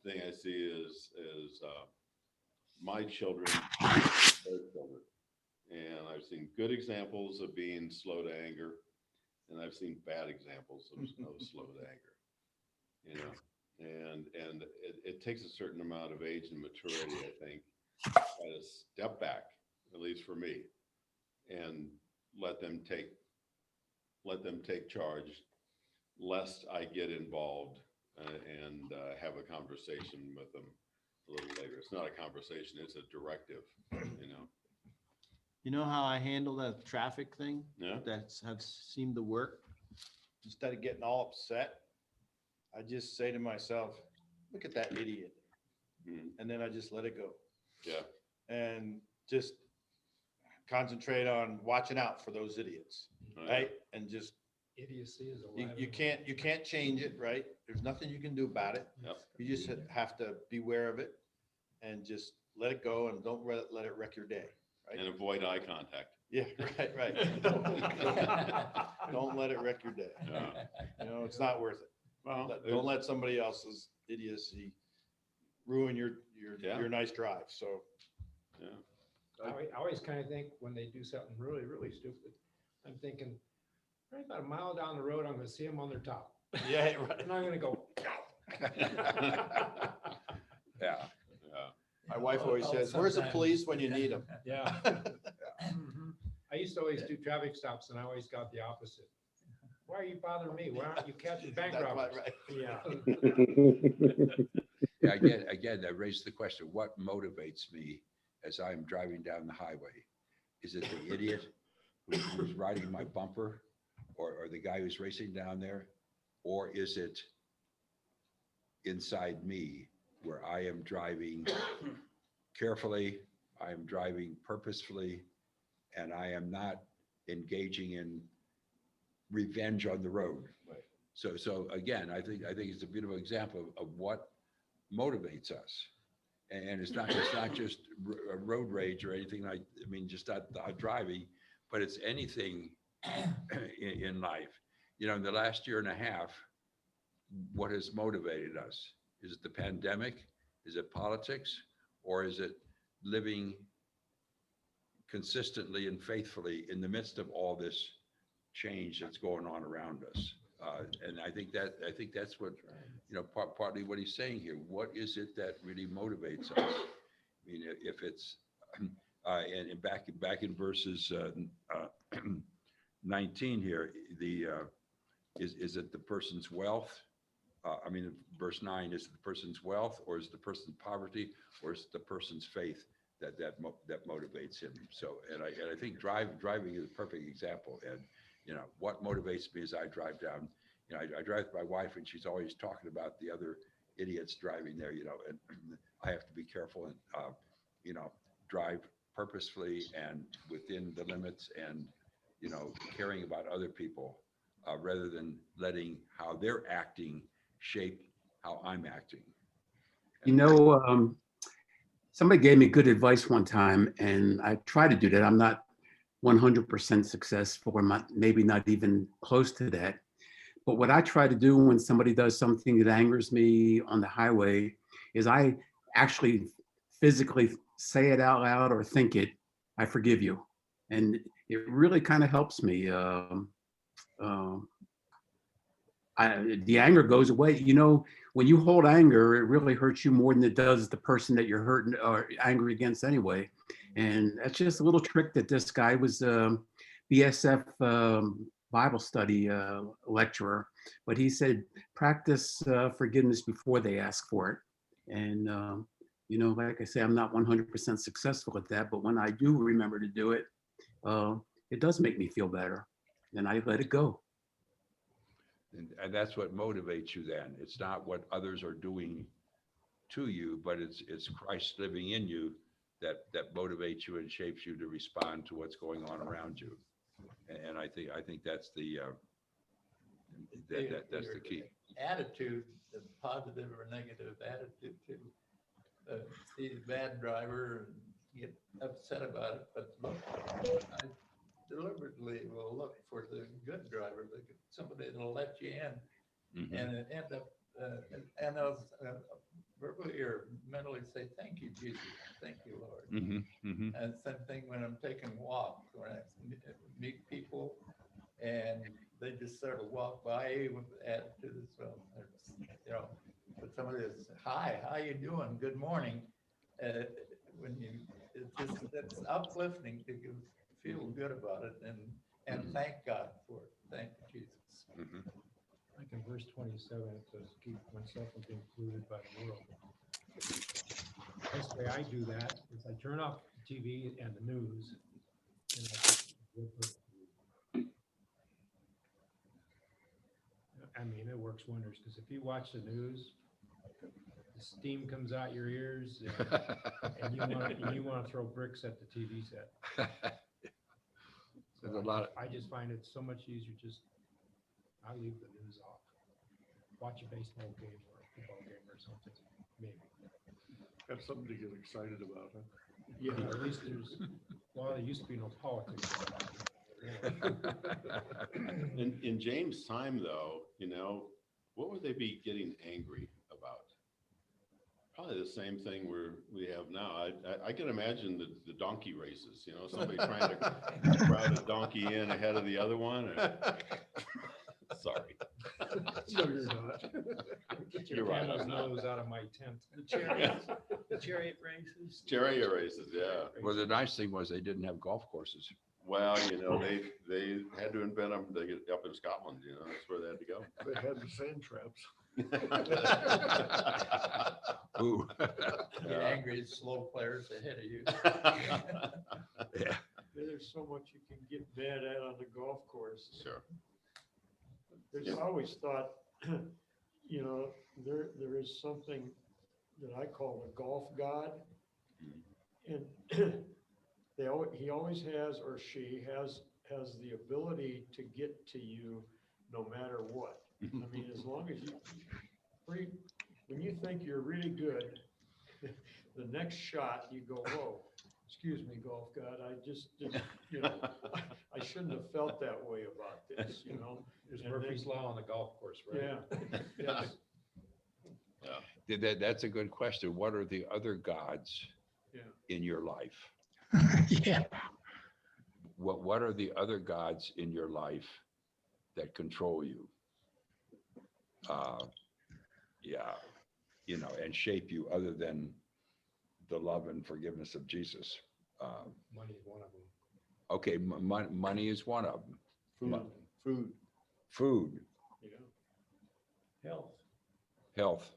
thing I see is my children, their children, and I've seen good examples of being slow to anger, and I've seen bad examples of slow to anger. You know, and it takes a certain amount of age and maturity, I think, to step back, at least for me, and let them take charge, lest I get involved and have a conversation with them a little later. It's not a conversation, it's a directive, you know. You know how I handle that traffic thing? Yeah. That has seemed to work? Instead of getting all upset, I just say to myself, look at that idiot. Mhm. And then I just let it go Yeah. and just concentrate on watching out for those idiots, Oh, yeah. right? And just, Idiocy is you alive. you can't change it, right? There's nothing you can do about it. Yep. You just have to beware of it and just let it go and don't let it wreck your day, right? And avoid eye contact. Yeah, right. Don't let it wreck your day. Yeah. You know, it's not worth it. Well, Don't let somebody else's idiocy ruin your Yeah. nice drive. So, yeah. I always kind of think when they do something really, really stupid, I'm thinking, right about a mile down the road, I'm gonna see them on their top. Yeah, right. I'm not gonna go, Yeah. My wife always says, "Where's the police when you need them?" yeah. I used to always do traffic stops and I always got the opposite. Why are you bothering me? Why aren't you catching bank That's robbers? right. Yeah. Yeah, again, that raised the question, what motivates me as I'm driving down the highway? Is it the idiot who's riding my bumper or the guy who's racing down there? Or is it inside me where I am driving carefully, I am driving purposefully, and I am not engaging in revenge on the road? Right. So again, I think it's a beautiful example of what motivates us. And it's not just a road rage or anything like, I mean, just not driving, but it's anything in life. You know, in the last year and a half, what has motivated us? Is it the pandemic? Is it politics? Or is it living consistently and faithfully in the midst of all this change that's going on around us? And I think that's what, you know, partly what he's saying here. What is it that really motivates us? I mean, if it's, and back in verses 19 here, is it the person's wealth? I mean, verse 9, is it the person's wealth, or is it the person's poverty, or is it the person's faith that motivates him? So, and I think driving is a perfect example. And you know, what motivates me as I drive down, you know, I drive with my wife and she's always talking about the other idiots driving there, you know, and I have to be careful and, you know, drive purposefully and within the limits and, you know, caring about other people rather than letting how they're acting shape how I'm acting. You know, somebody gave me good advice one time, and I try to do that. I'm not 100% successful, or maybe not even close to that. But what I try to do when somebody does something that angers me on the highway is I actually physically say it out loud or think it, I forgive you. And it really kind of helps me. The anger goes away. You know, when you hold anger, it really hurts you more than it does the person that you're hurting or angry against anyway. And that's just a little trick that this guy was BSF Bible study lecturer, but he said, practice forgiveness before they ask for it. And, you know, like I say, I'm not 100% successful at that, but when I do remember to do it, it does make me feel better, and I let it go. And that's what motivates you then. It's not what others are doing to you, but it's Christ living in you that motivates you and shapes you to respond to what's going on around you. And I think that's the that's the key. Attitude, the positive or negative attitude to see a bad driver and get upset about it, but look, I deliberately will look for the good driver, somebody that'll let you in, Mhm. and end up and they'll verbally or mentally say, "Thank you, Jesus. Thank you, Lord." Mhm, mhm. And same thing when I'm taking walks, when I meet people and they just sort of walk by with attitudes. Well, you know, but somebody that's, "Hi, how you doing? Good morning." When you, it's uplifting to feel good about it and thank God for it. Thank you, Jesus. Mhm. Like in verse 27, it says, keep oneself from being polluted by the world. Best way I do that is I turn off the TV and the news, and I mean, it works wonders, because if you watch the news, the steam comes out your ears, and you want to throw bricks at the TV set. There's a lot of, I just find it so much easier, I leave the news off. Watch a baseball game or a football game or something, maybe. Have something to get excited about, huh? Yeah, at least there used to be no politics. In James' time, though, you know, what would they be getting angry about? Probably the same thing we have now. I can imagine the donkey races, you know, somebody trying to crowd a donkey in ahead of the other one. Sorry. No, you're not. Get You're your right, I'm camel's not. nose out of my tent. The chariot races. Chariot races, yeah. Well, the nice thing was they didn't have golf courses. Well, they had to invent them to get up in Scotland, that's where they had to go. They had the sand traps. Ooh. Get angry at slow players ahead of you. Yeah. There's so much you can get bad at on the golf course. Sure. There's Yeah. always thought, there is something that I call the golf god. And he always has, or she has the ability to get to you no matter what. I mean, as long as when you think you're really good, the next shot you go, whoa, excuse me, golf god, I just didn't, I shouldn't have felt that way about this, There's And Murphy's then- Law on the golf course, right? Yeah. Yes. That's a good question. What are the other gods Yeah. in your life? Yeah. What are the other gods in your life that control you? Yeah, and shape you other than the love and forgiveness of Jesus. Money's one of them. Okay, money is one of them. Food. Food, Yeah. Health. health.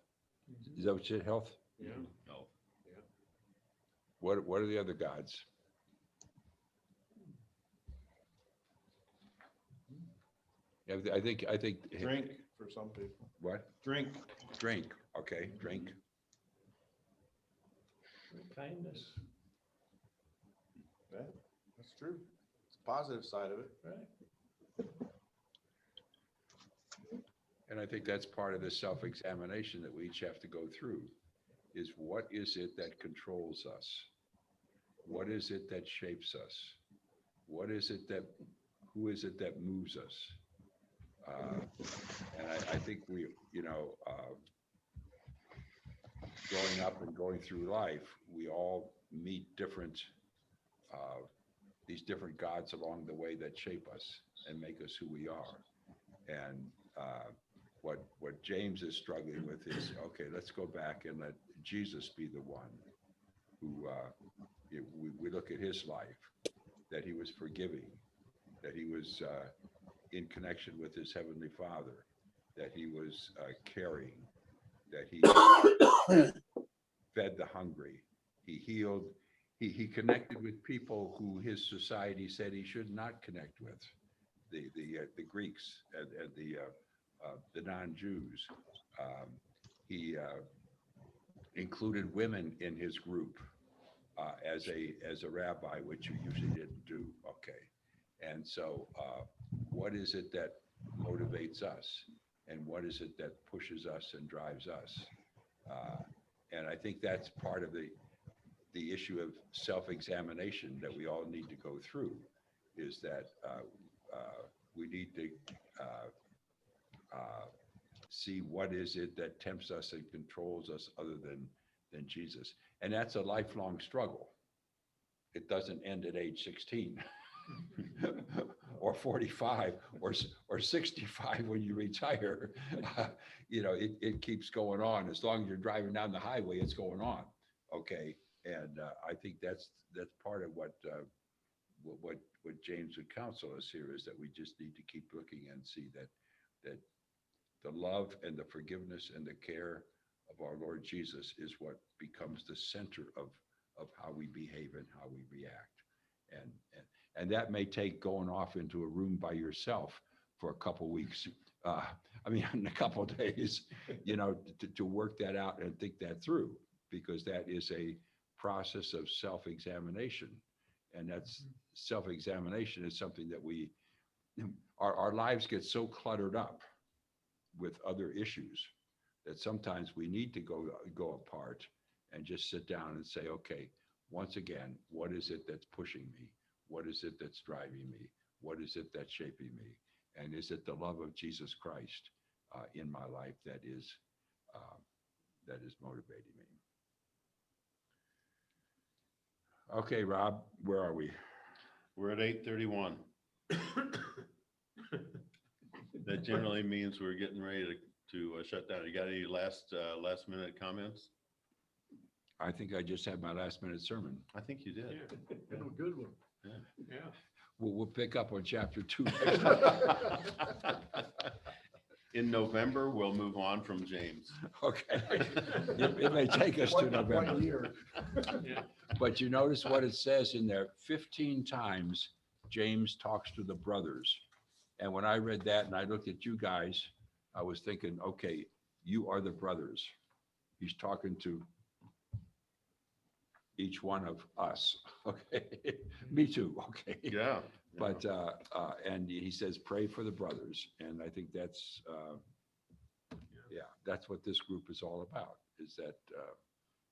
Is that what you said, health? Yeah. No. What are the other gods? Yeah, I think. Drink for some people. What? Drink. Drink, okay, drink. Kindness. Yeah, that's true. It's a positive side of it. Right. And I think that's part of the self-examination that we each have to go through, is what is it that controls us? What is it that shapes us? Who is it that moves us? And I think we, growing up and going through life, we all meet these different gods along the way that shape us and make us who we are. And what James is struggling with is, okay, let's go back and let Jesus be the one who, we look at his life, that he was forgiving, that he was in connection with his heavenly Father, that he was caring, that he fed the hungry, he healed, he connected with people who his society said he should not connect with, the Greeks and the non-Jews. He included women in his group as a rabbi, which you usually didn't do. Okay, and so what is it that motivates us, and what is it that pushes us and drives us? And I think that's part of the issue of self-examination that we all need to go through, is that we need to see what is it that tempts us and controls us other than Jesus. And that's a lifelong struggle. It doesn't end at age 16 or 45 or 65 when you retire. It keeps going on. As long as you're driving down the highway, it's going on. Okay. And I think that's part of what James would counsel us here, is that we just need to keep looking and see that the love and the forgiveness and the care of our Lord Jesus is what becomes the center of how we behave and how we react. And that may take going off into a room by yourself for a couple weeks. In a couple of days, to work that out and think that through, because that is a process of self-examination. And that's self-examination is something that our lives get so cluttered up with other issues that sometimes we need to go apart and just sit down and say, okay, once again, what is it that's pushing me? What is it that's driving me? What is it that's shaping me? And is it the love of Jesus Christ in my life that is motivating me? Okay, Rob, where are we? We're at 8:31. That generally means we're getting ready to shut down. You got any last minute comments? I think I just had my last minute sermon. I think you did. And a good one. Yeah. We'll pick up on chapter 2. In November, we'll move on from James. Okay. It may take us to November. But you notice what it says in there, 15 times James talks to the brothers. And when I read that and I looked at you guys, I was thinking, okay, you are the brothers. He's talking to each one of us. Okay, me too. Okay. Yeah. But, and he says, pray for the brothers. And I think that's, yeah, that's what this group is all about, is that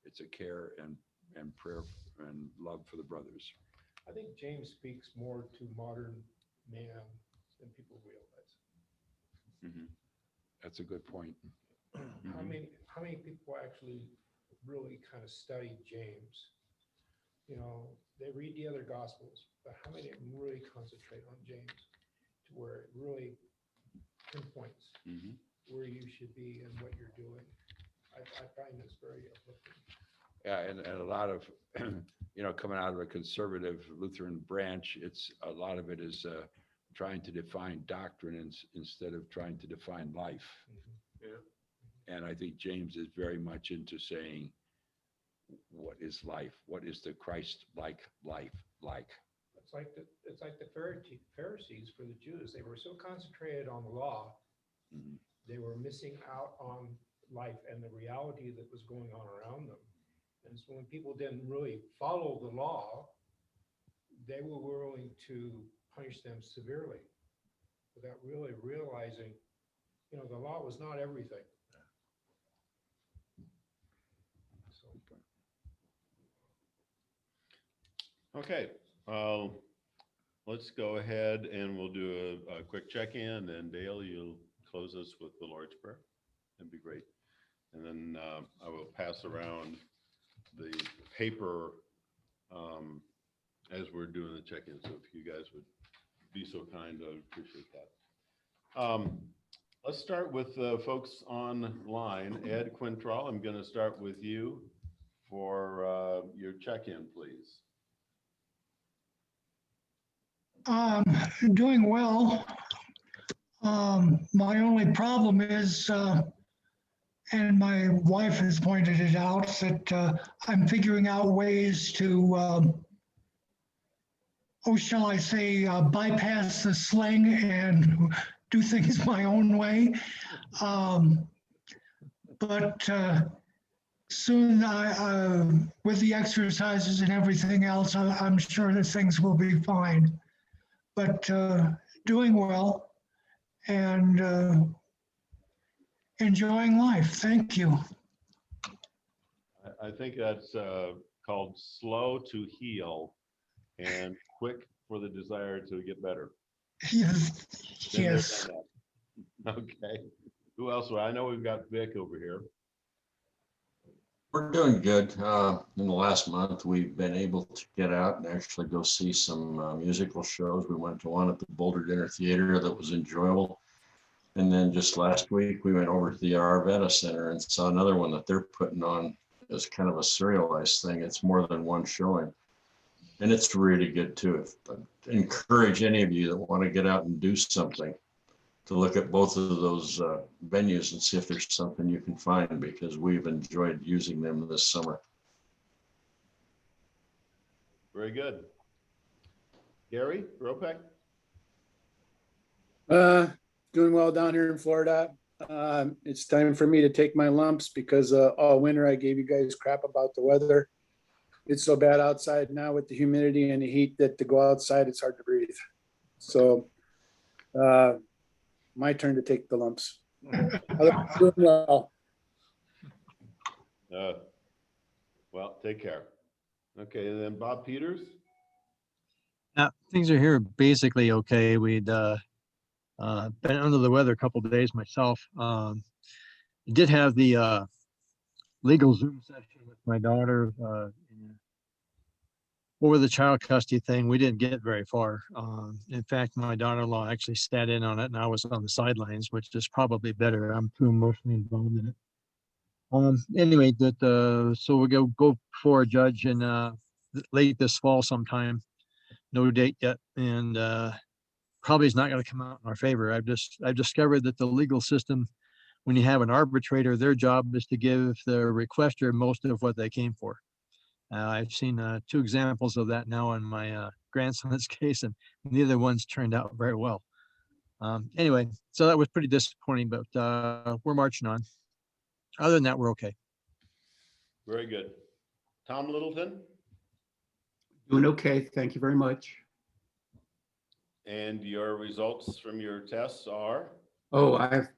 it's a care and prayer and love for the brothers. I think James speaks more to modern man than people realize. Mhm. That's a good point. How many people actually really kind of study James? You know, they read the other gospels, but how many of them really concentrate on James to where it really pinpoints Mhm. where you should be and what you're doing? I find this very uplifting. Yeah, and a lot of, coming out of a conservative Lutheran branch, a lot of it is trying to define doctrine instead of trying to define life. Yeah. And I think James is very much into saying, what is life? What is the Christ-like life like? It's like the Pharisees for the Jews. They were so concentrated on the law, Mhm. they were missing out on life and the reality that was going on around them. And so when people didn't really follow the law, they were willing to punish them severely without really realizing, the law was not everything. So, Okay, let's go ahead and we'll do a quick check-in, and Dale, you'll close us with the Lord's Prayer. That'd be great. And then I will pass around the paper as we're doing the check-in. So if you guys would be so kind, I would appreciate that. Let's start with folks online. Ed Quintrall, I'm going to start with you for your check-in, please. Doing well. My only problem is, and my wife has pointed it out, that I'm figuring out ways to, shall I say, bypass the sling and do things my own way. But soon, with the exercises and everything else, I'm sure that things will be fine. But doing well and enjoying life. Thank you. I think that's called slow to heal and quick for the desire to get better. Yes. Been there, Yes. done that. Okay. Who else? I know we've got Vic over here. We're doing good. In the last month, we've been able to get out and actually go see some musical shows. We went to one at the Boulder Dinner Theater that was enjoyable. And then just last week, we went over to the Arvada Center and saw another one that they're putting on as kind of a serialized thing. It's more than one showing. And it's really good too. I encourage any of you that want to get out and do something to look at both of those venues and see if there's something you can find, because we've enjoyed using them this summer. Very good. Gary Ropek? Doing well down here in Florida. It's time for me to take my lumps because all winter I gave you guys crap about the weather. It's so bad outside now with the humidity and the heat that to go outside, it's hard to breathe. So my turn to take the lumps. Doing well. Well, take care. Okay, and then Bob Peters? Things are here basically okay. We'd been under the weather a couple of days myself. Did have the legal Zoom session with my daughter over the child custody thing, we didn't get very far. In fact, my daughter-in-law actually sat in on it and I was on the sidelines, which is probably better. I'm too emotionally involved in it. Anyway, so we go before a judge in late this fall sometime. No date yet, and probably is not going to come out in our favor. I've discovered that the legal system, when you have an arbitrator, their job is to give the requester most of what they came for. I've seen 2 examples of that now in my grandson's case, and neither one's turned out very well. Anyway, so that was pretty disappointing, but we're marching on. Other than that, we're okay. Very good. Tom Littleton? Doing okay. Thank you very much. And your results from your tests are? Oh, I've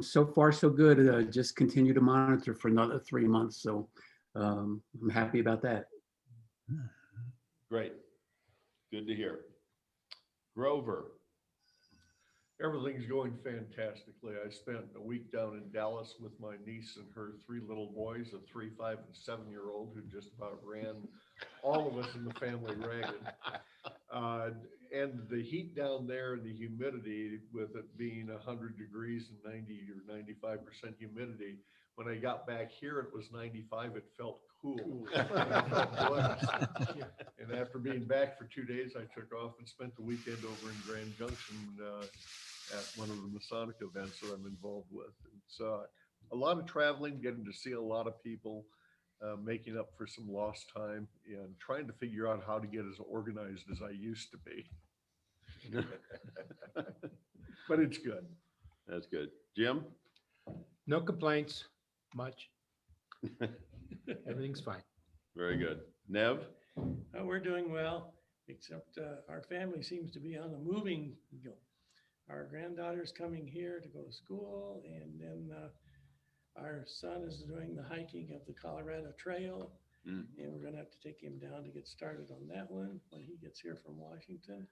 so far so good. Just continue to monitor for another 3 months. So I'm happy about that. Great. Good to hear. Grover? Everything's going fantastically. I spent a week down in Dallas with my niece and her 3 little boys, a 3, 5, and 7-year-old who just about ran all of us in the family ragged. And the heat down there and the humidity, with it being 100 degrees and 90 or 95% humidity, when I got back here, it was 95. It felt cool. I felt blessed. And after being back for 2 days, I took off and spent the weekend over in Grand Junction at one of the Masonic events that I'm involved with. It's a lot of traveling, getting to see a lot of people, making up for some lost time, and trying to figure out how to get as organized as I used to be. But it's good. That's good. Jim? No complaints, much. Everything's fine. Very good. Nev? We're doing well, except our family seems to be on a moving go. Our granddaughter's coming here to go to school, and then our son is doing the hiking of the Colorado Trail. And we're gonna have to take him down to get started on that one when he gets here from Washington.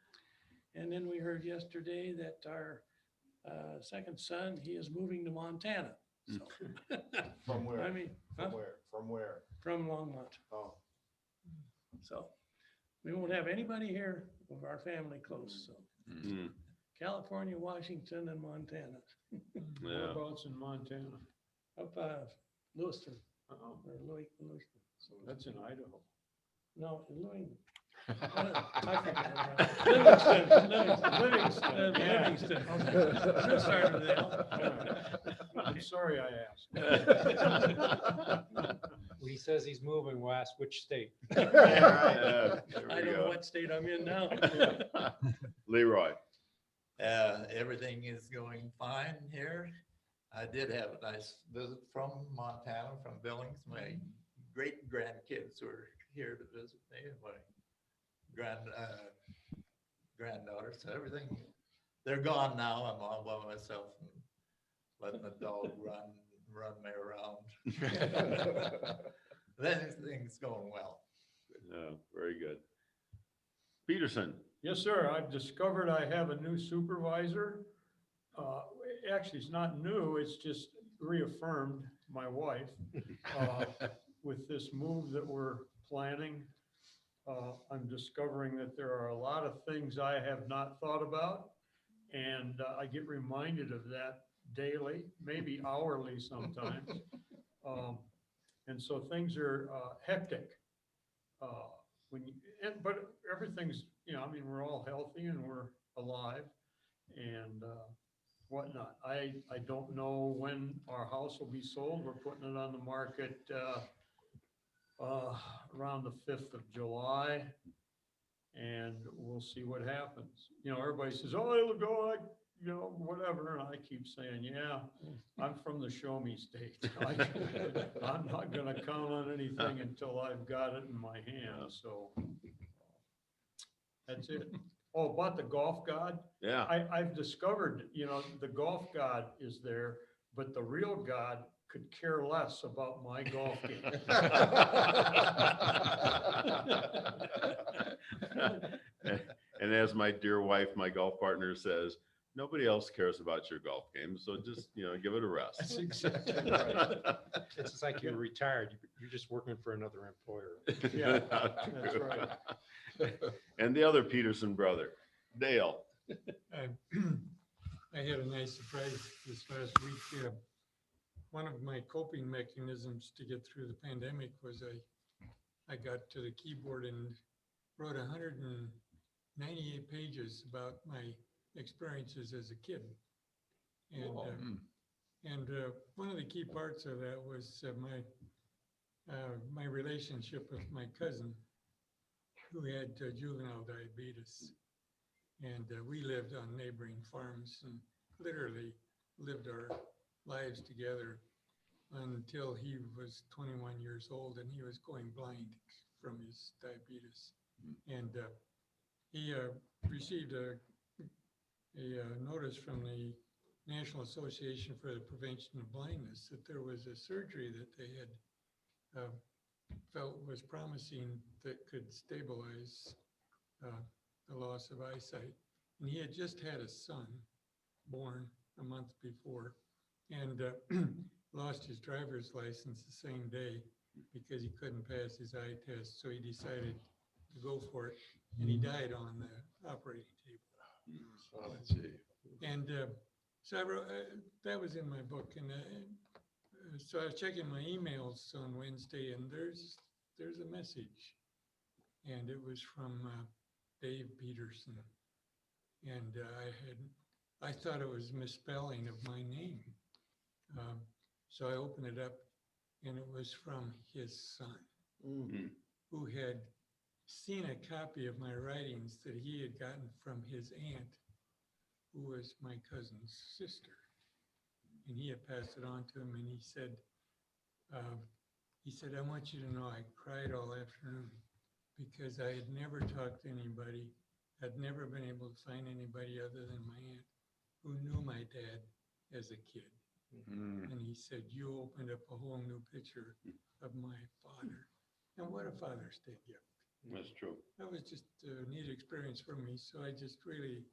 And then we heard yesterday that our second son, he is moving to Montana. So, From where? I mean, huh? From where? From Longmont. Oh. So we won't have anybody here of our family close. So Mm. California, Washington, and Montana. Yeah. Whereabouts in Montana? Up Lewiston Uh-oh, or Lewiston. so that's in Idaho. No, Louis. I forget. Livingston. Let's start with L. I'm sorry I asked. When he says he's moving, we'll ask which state. Yeah, there we I don't know go. what state I'm in now. Leroy? Everything is going fine here. I did have a nice visit from Montana, from Billings. My great grandkids were here to visit me, and my granddaughter. So everything, they're gone now. I'm all by myself and letting the dog run me around. Everything's going well. Very good. Peterson? Yes, sir. I've discovered I have a new supervisor. Actually, it's not new. It's just reaffirmed my wife with this move that we're planning. I'm discovering that there are a lot of things I have not thought about, and I get reminded of that daily, maybe hourly sometimes. And so things are hectic. But everything's, I mean, we're all healthy and we're alive and whatnot. I don't know when our house will be sold. We're putting it on the market around the 5th of July, and we'll see what happens. Everybody says, oh, it'll go like, whatever. And I keep saying, yeah, I'm from the show me state. I'm not going to count on anything until I've got it in my hand. So that's it. Oh, about the golf god. Yeah. I've discovered, the golf god is there, but the real god could care less about my golf game. And as my dear wife, my golf partner, says, nobody else cares about your golf game, so just, give it a rest. That's exactly right. It's like you're retired. You're just working for another employer. Yeah, that's right. And the other Peterson brother, Dale. I I had a nice surprise this last week. One of my coping mechanisms to get through the pandemic was I got to the keyboard and wrote 198 pages about my experiences as a kid. And one of the key parts of that was my relationship with my cousin who had juvenile diabetes. And we lived on neighboring farms and literally lived our lives together until he was 21 years old and he was going blind from his diabetes. And he received a notice from the National Association for the Prevention of Blindness that there was a surgery that they had felt was promising that could stabilize the loss of eyesight. And he had just had a son born a month before and lost his driver's license the same day because he couldn't pass his eye test. So he decided to go for it and he died on the operating table. Let's see. And so I wrote, that was in my book. And so I was checking my emails on Wednesday and there's a message. And it was from Dave Peterson. And I thought it was misspelling of my name. So I opened it up and it was from his son who had seen a copy of my writings that he had gotten from his aunt, who was my cousin's sister. And he had passed it on to him and he said, I want you to know I cried all afternoon because I had never talked to anybody, had never been able to find anybody other than my aunt who knew my dad as a kid. And he said, you opened up a whole new picture of my father. And what a Father's Day gift. That's true. That was just a neat experience for me. So I just really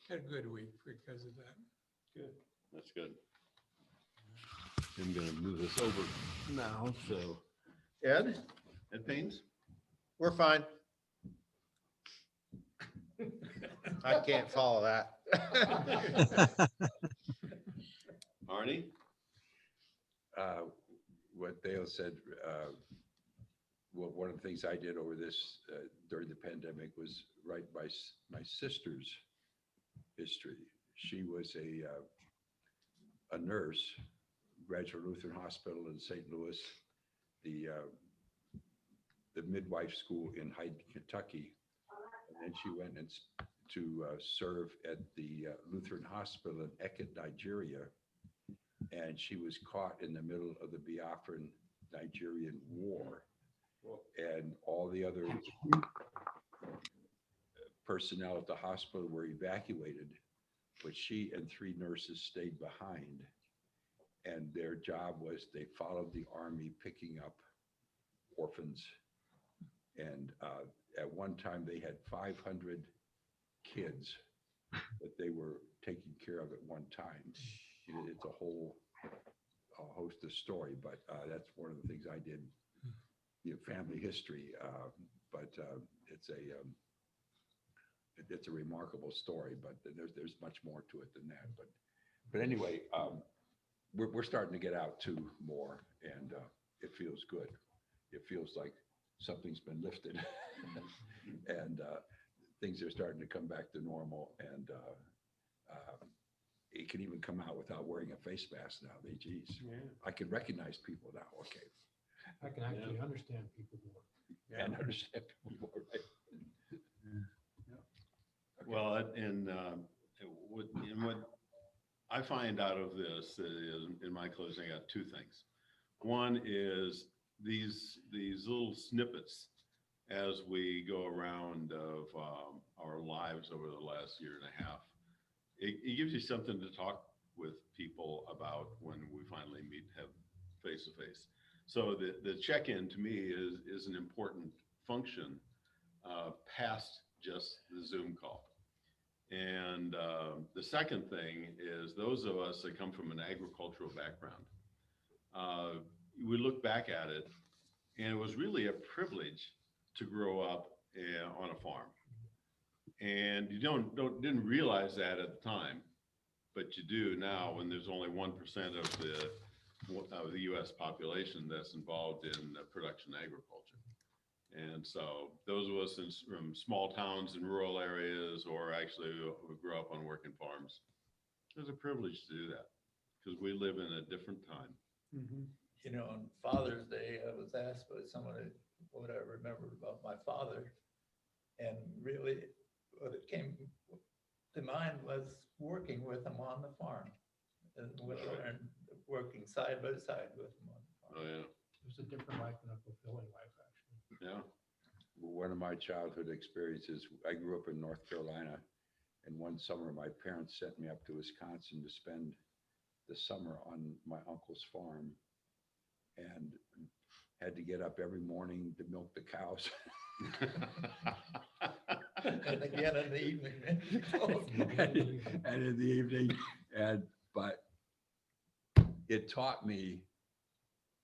had a good week because of that. Good. That's good. I'm gonna move this over now, so. Ed, Ed Paines? we're fine. I can't follow that. Arnie? What Dale said, one of the things I did over this during the pandemic was write my sister's history. She was a nurse, graduate Lutheran Hospital in St. Louis, the midwife school in Hyde, Kentucky, and then she went to serve at the Lutheran Hospital in Eket, Nigeria. And she was caught in the middle of the Biafran Nigerian War. And all the other personnel at the hospital were evacuated, but she and 3 nurses stayed behind. And their job was they followed the army picking up orphans. And at one time they had 500 kids that they were taking care of at one time. It's a whole host of story, but that's one of the things I did, family history. But it's a remarkable story, but there's much more to it than that. But anyway, we're starting to get out too more, and it feels good. It feels like something's been lifted, and things are starting to come back to normal, and it can even come out without wearing a face mask now. Geez, I can recognize people now. Okay. I can actually understand people more. And understand people more, right? Well, and what I find out of this is, in my closing, I got 2 things. One is these little snippets as we go around of our lives over the last year and a half. It gives you something to talk with people about when we finally meet, have face to face. So the check-in to me is an important function past just the Zoom call. And the second thing is those of us that come from an agricultural background, we look back at it and it was really a privilege to grow up on a farm. And you didn't realize that at the time, but you do now when there's only 1% of the US population that's involved in production agriculture. And so those of us from small towns and rural areas, or actually who grew up on working farms, it's a privilege to do that because we live in a different time. You know, on Father's Day, I was asked by someone what I remembered about my father. And really, what it came to mind was working with him on the farm. And working side by side with him on the farm. Oh, yeah. It was a different life and a fulfilling life, actually. Yeah. One of my childhood experiences, I grew up in North Carolina, and one summer my parents sent me up to Wisconsin to spend the summer on my uncle's farm, and had to get up every morning to milk the cows. And again in the evening. And in the evening, but it taught me,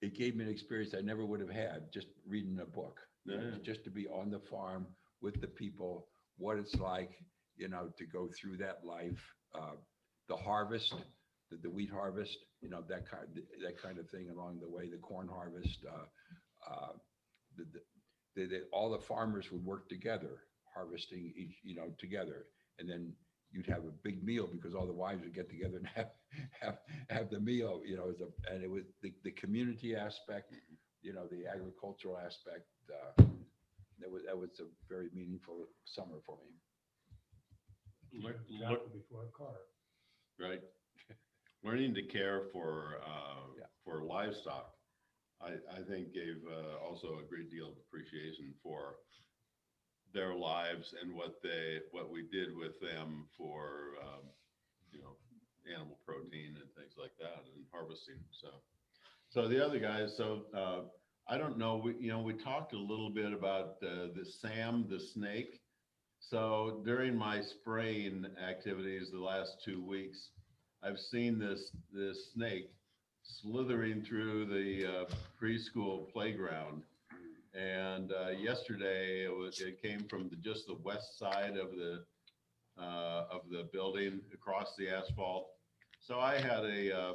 it gave me an experience I never would have had just reading a book. Yeah. Just to be on the farm with the people, what it's like, you know, to go through that life, the harvest, the wheat harvest, you know, that kind of thing along the way, the corn harvest, all the farmers would work together, harvesting each, you know, together, and then you'd have a big meal because all the wives would get together and have the meal, you know, and it was the community aspect, you know, the agricultural aspect. That was a very meaningful summer for me. Travel before a car. Right. Learning to care for livestock, I think gave also a great deal of appreciation for their lives and what we did with them for you know, animal protein and things like that, and harvesting. So the other guys, I don't know, we talked a little bit about the Sam the snake. So during my spraying activities the last 2 weeks, I've seen this snake slithering through the preschool playground. And yesterday it came from just the west side of the building across the asphalt. So I had a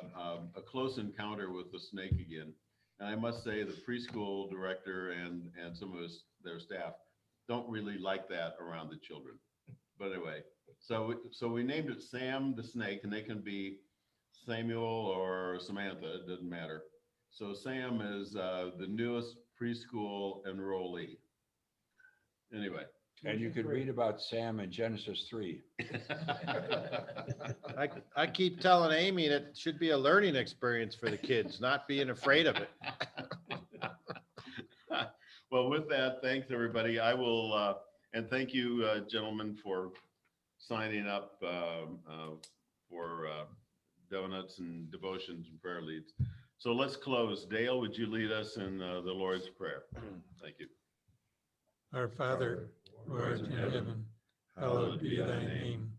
close encounter with the snake again. And I must say the preschool director and some of their staff don't really like that around the children. But anyway, so we named it Sam the snake, and they can be Samuel or Samantha, it doesn't matter. So Sam is the newest preschool enrollee. Anyway. And you could read about Sam in Genesis 3. I keep telling Amy that it should be a learning experience for the kids, not being afraid of it. Well, with that, thanks, everybody. I will, and thank you, gentlemen, for signing up for donuts and devotions and prayer leads. So let's close. Dale, would you lead us in the Lord's Prayer? Thank you. Our Father, who art in heaven, hallowed be thy name.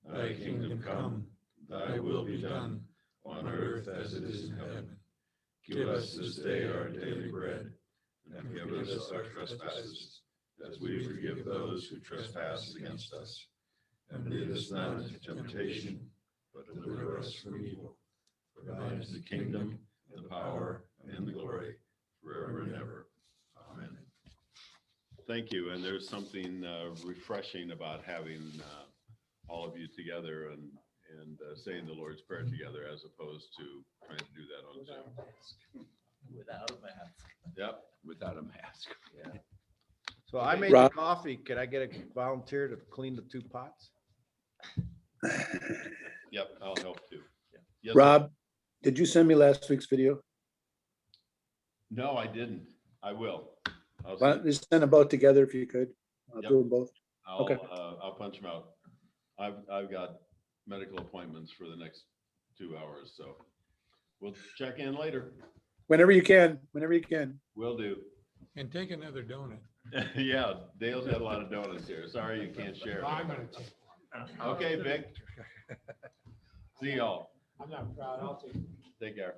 Thy kingdom come, thy will be done, on earth as it is in heaven. Give us this day our daily bread, and forgive us our trespasses, as we forgive those who trespass against us. And lead us not into temptation, but deliver us from evil. For thine is the kingdom, the power, and the glory, forever and ever. Amen. Thank you. And there's something refreshing about having all of you together and saying the Lord's Prayer together, as opposed to trying to do that on Zoom. Without a mask. Yep. Without a mask. Yeah. So I made Rob- the coffee. Could I get a volunteer to clean the 2 pots? Yep, I'll help too. Yes, Rob, did you send me last week's video? no, I didn't. I will. I'll Why don't you send them both together if you could? I'll Yep. do them both. Okay. I'll punch them out. I've got medical appointments for the next 2 hours, so we'll check in later. Whenever you can, whenever you can. Will do. And take another donut. Yeah, Dale's got a lot of donuts here. Sorry you can't share. I'm gonna take one. Okay, Vic. See y'all. I'm not proud, I'll take. Take care.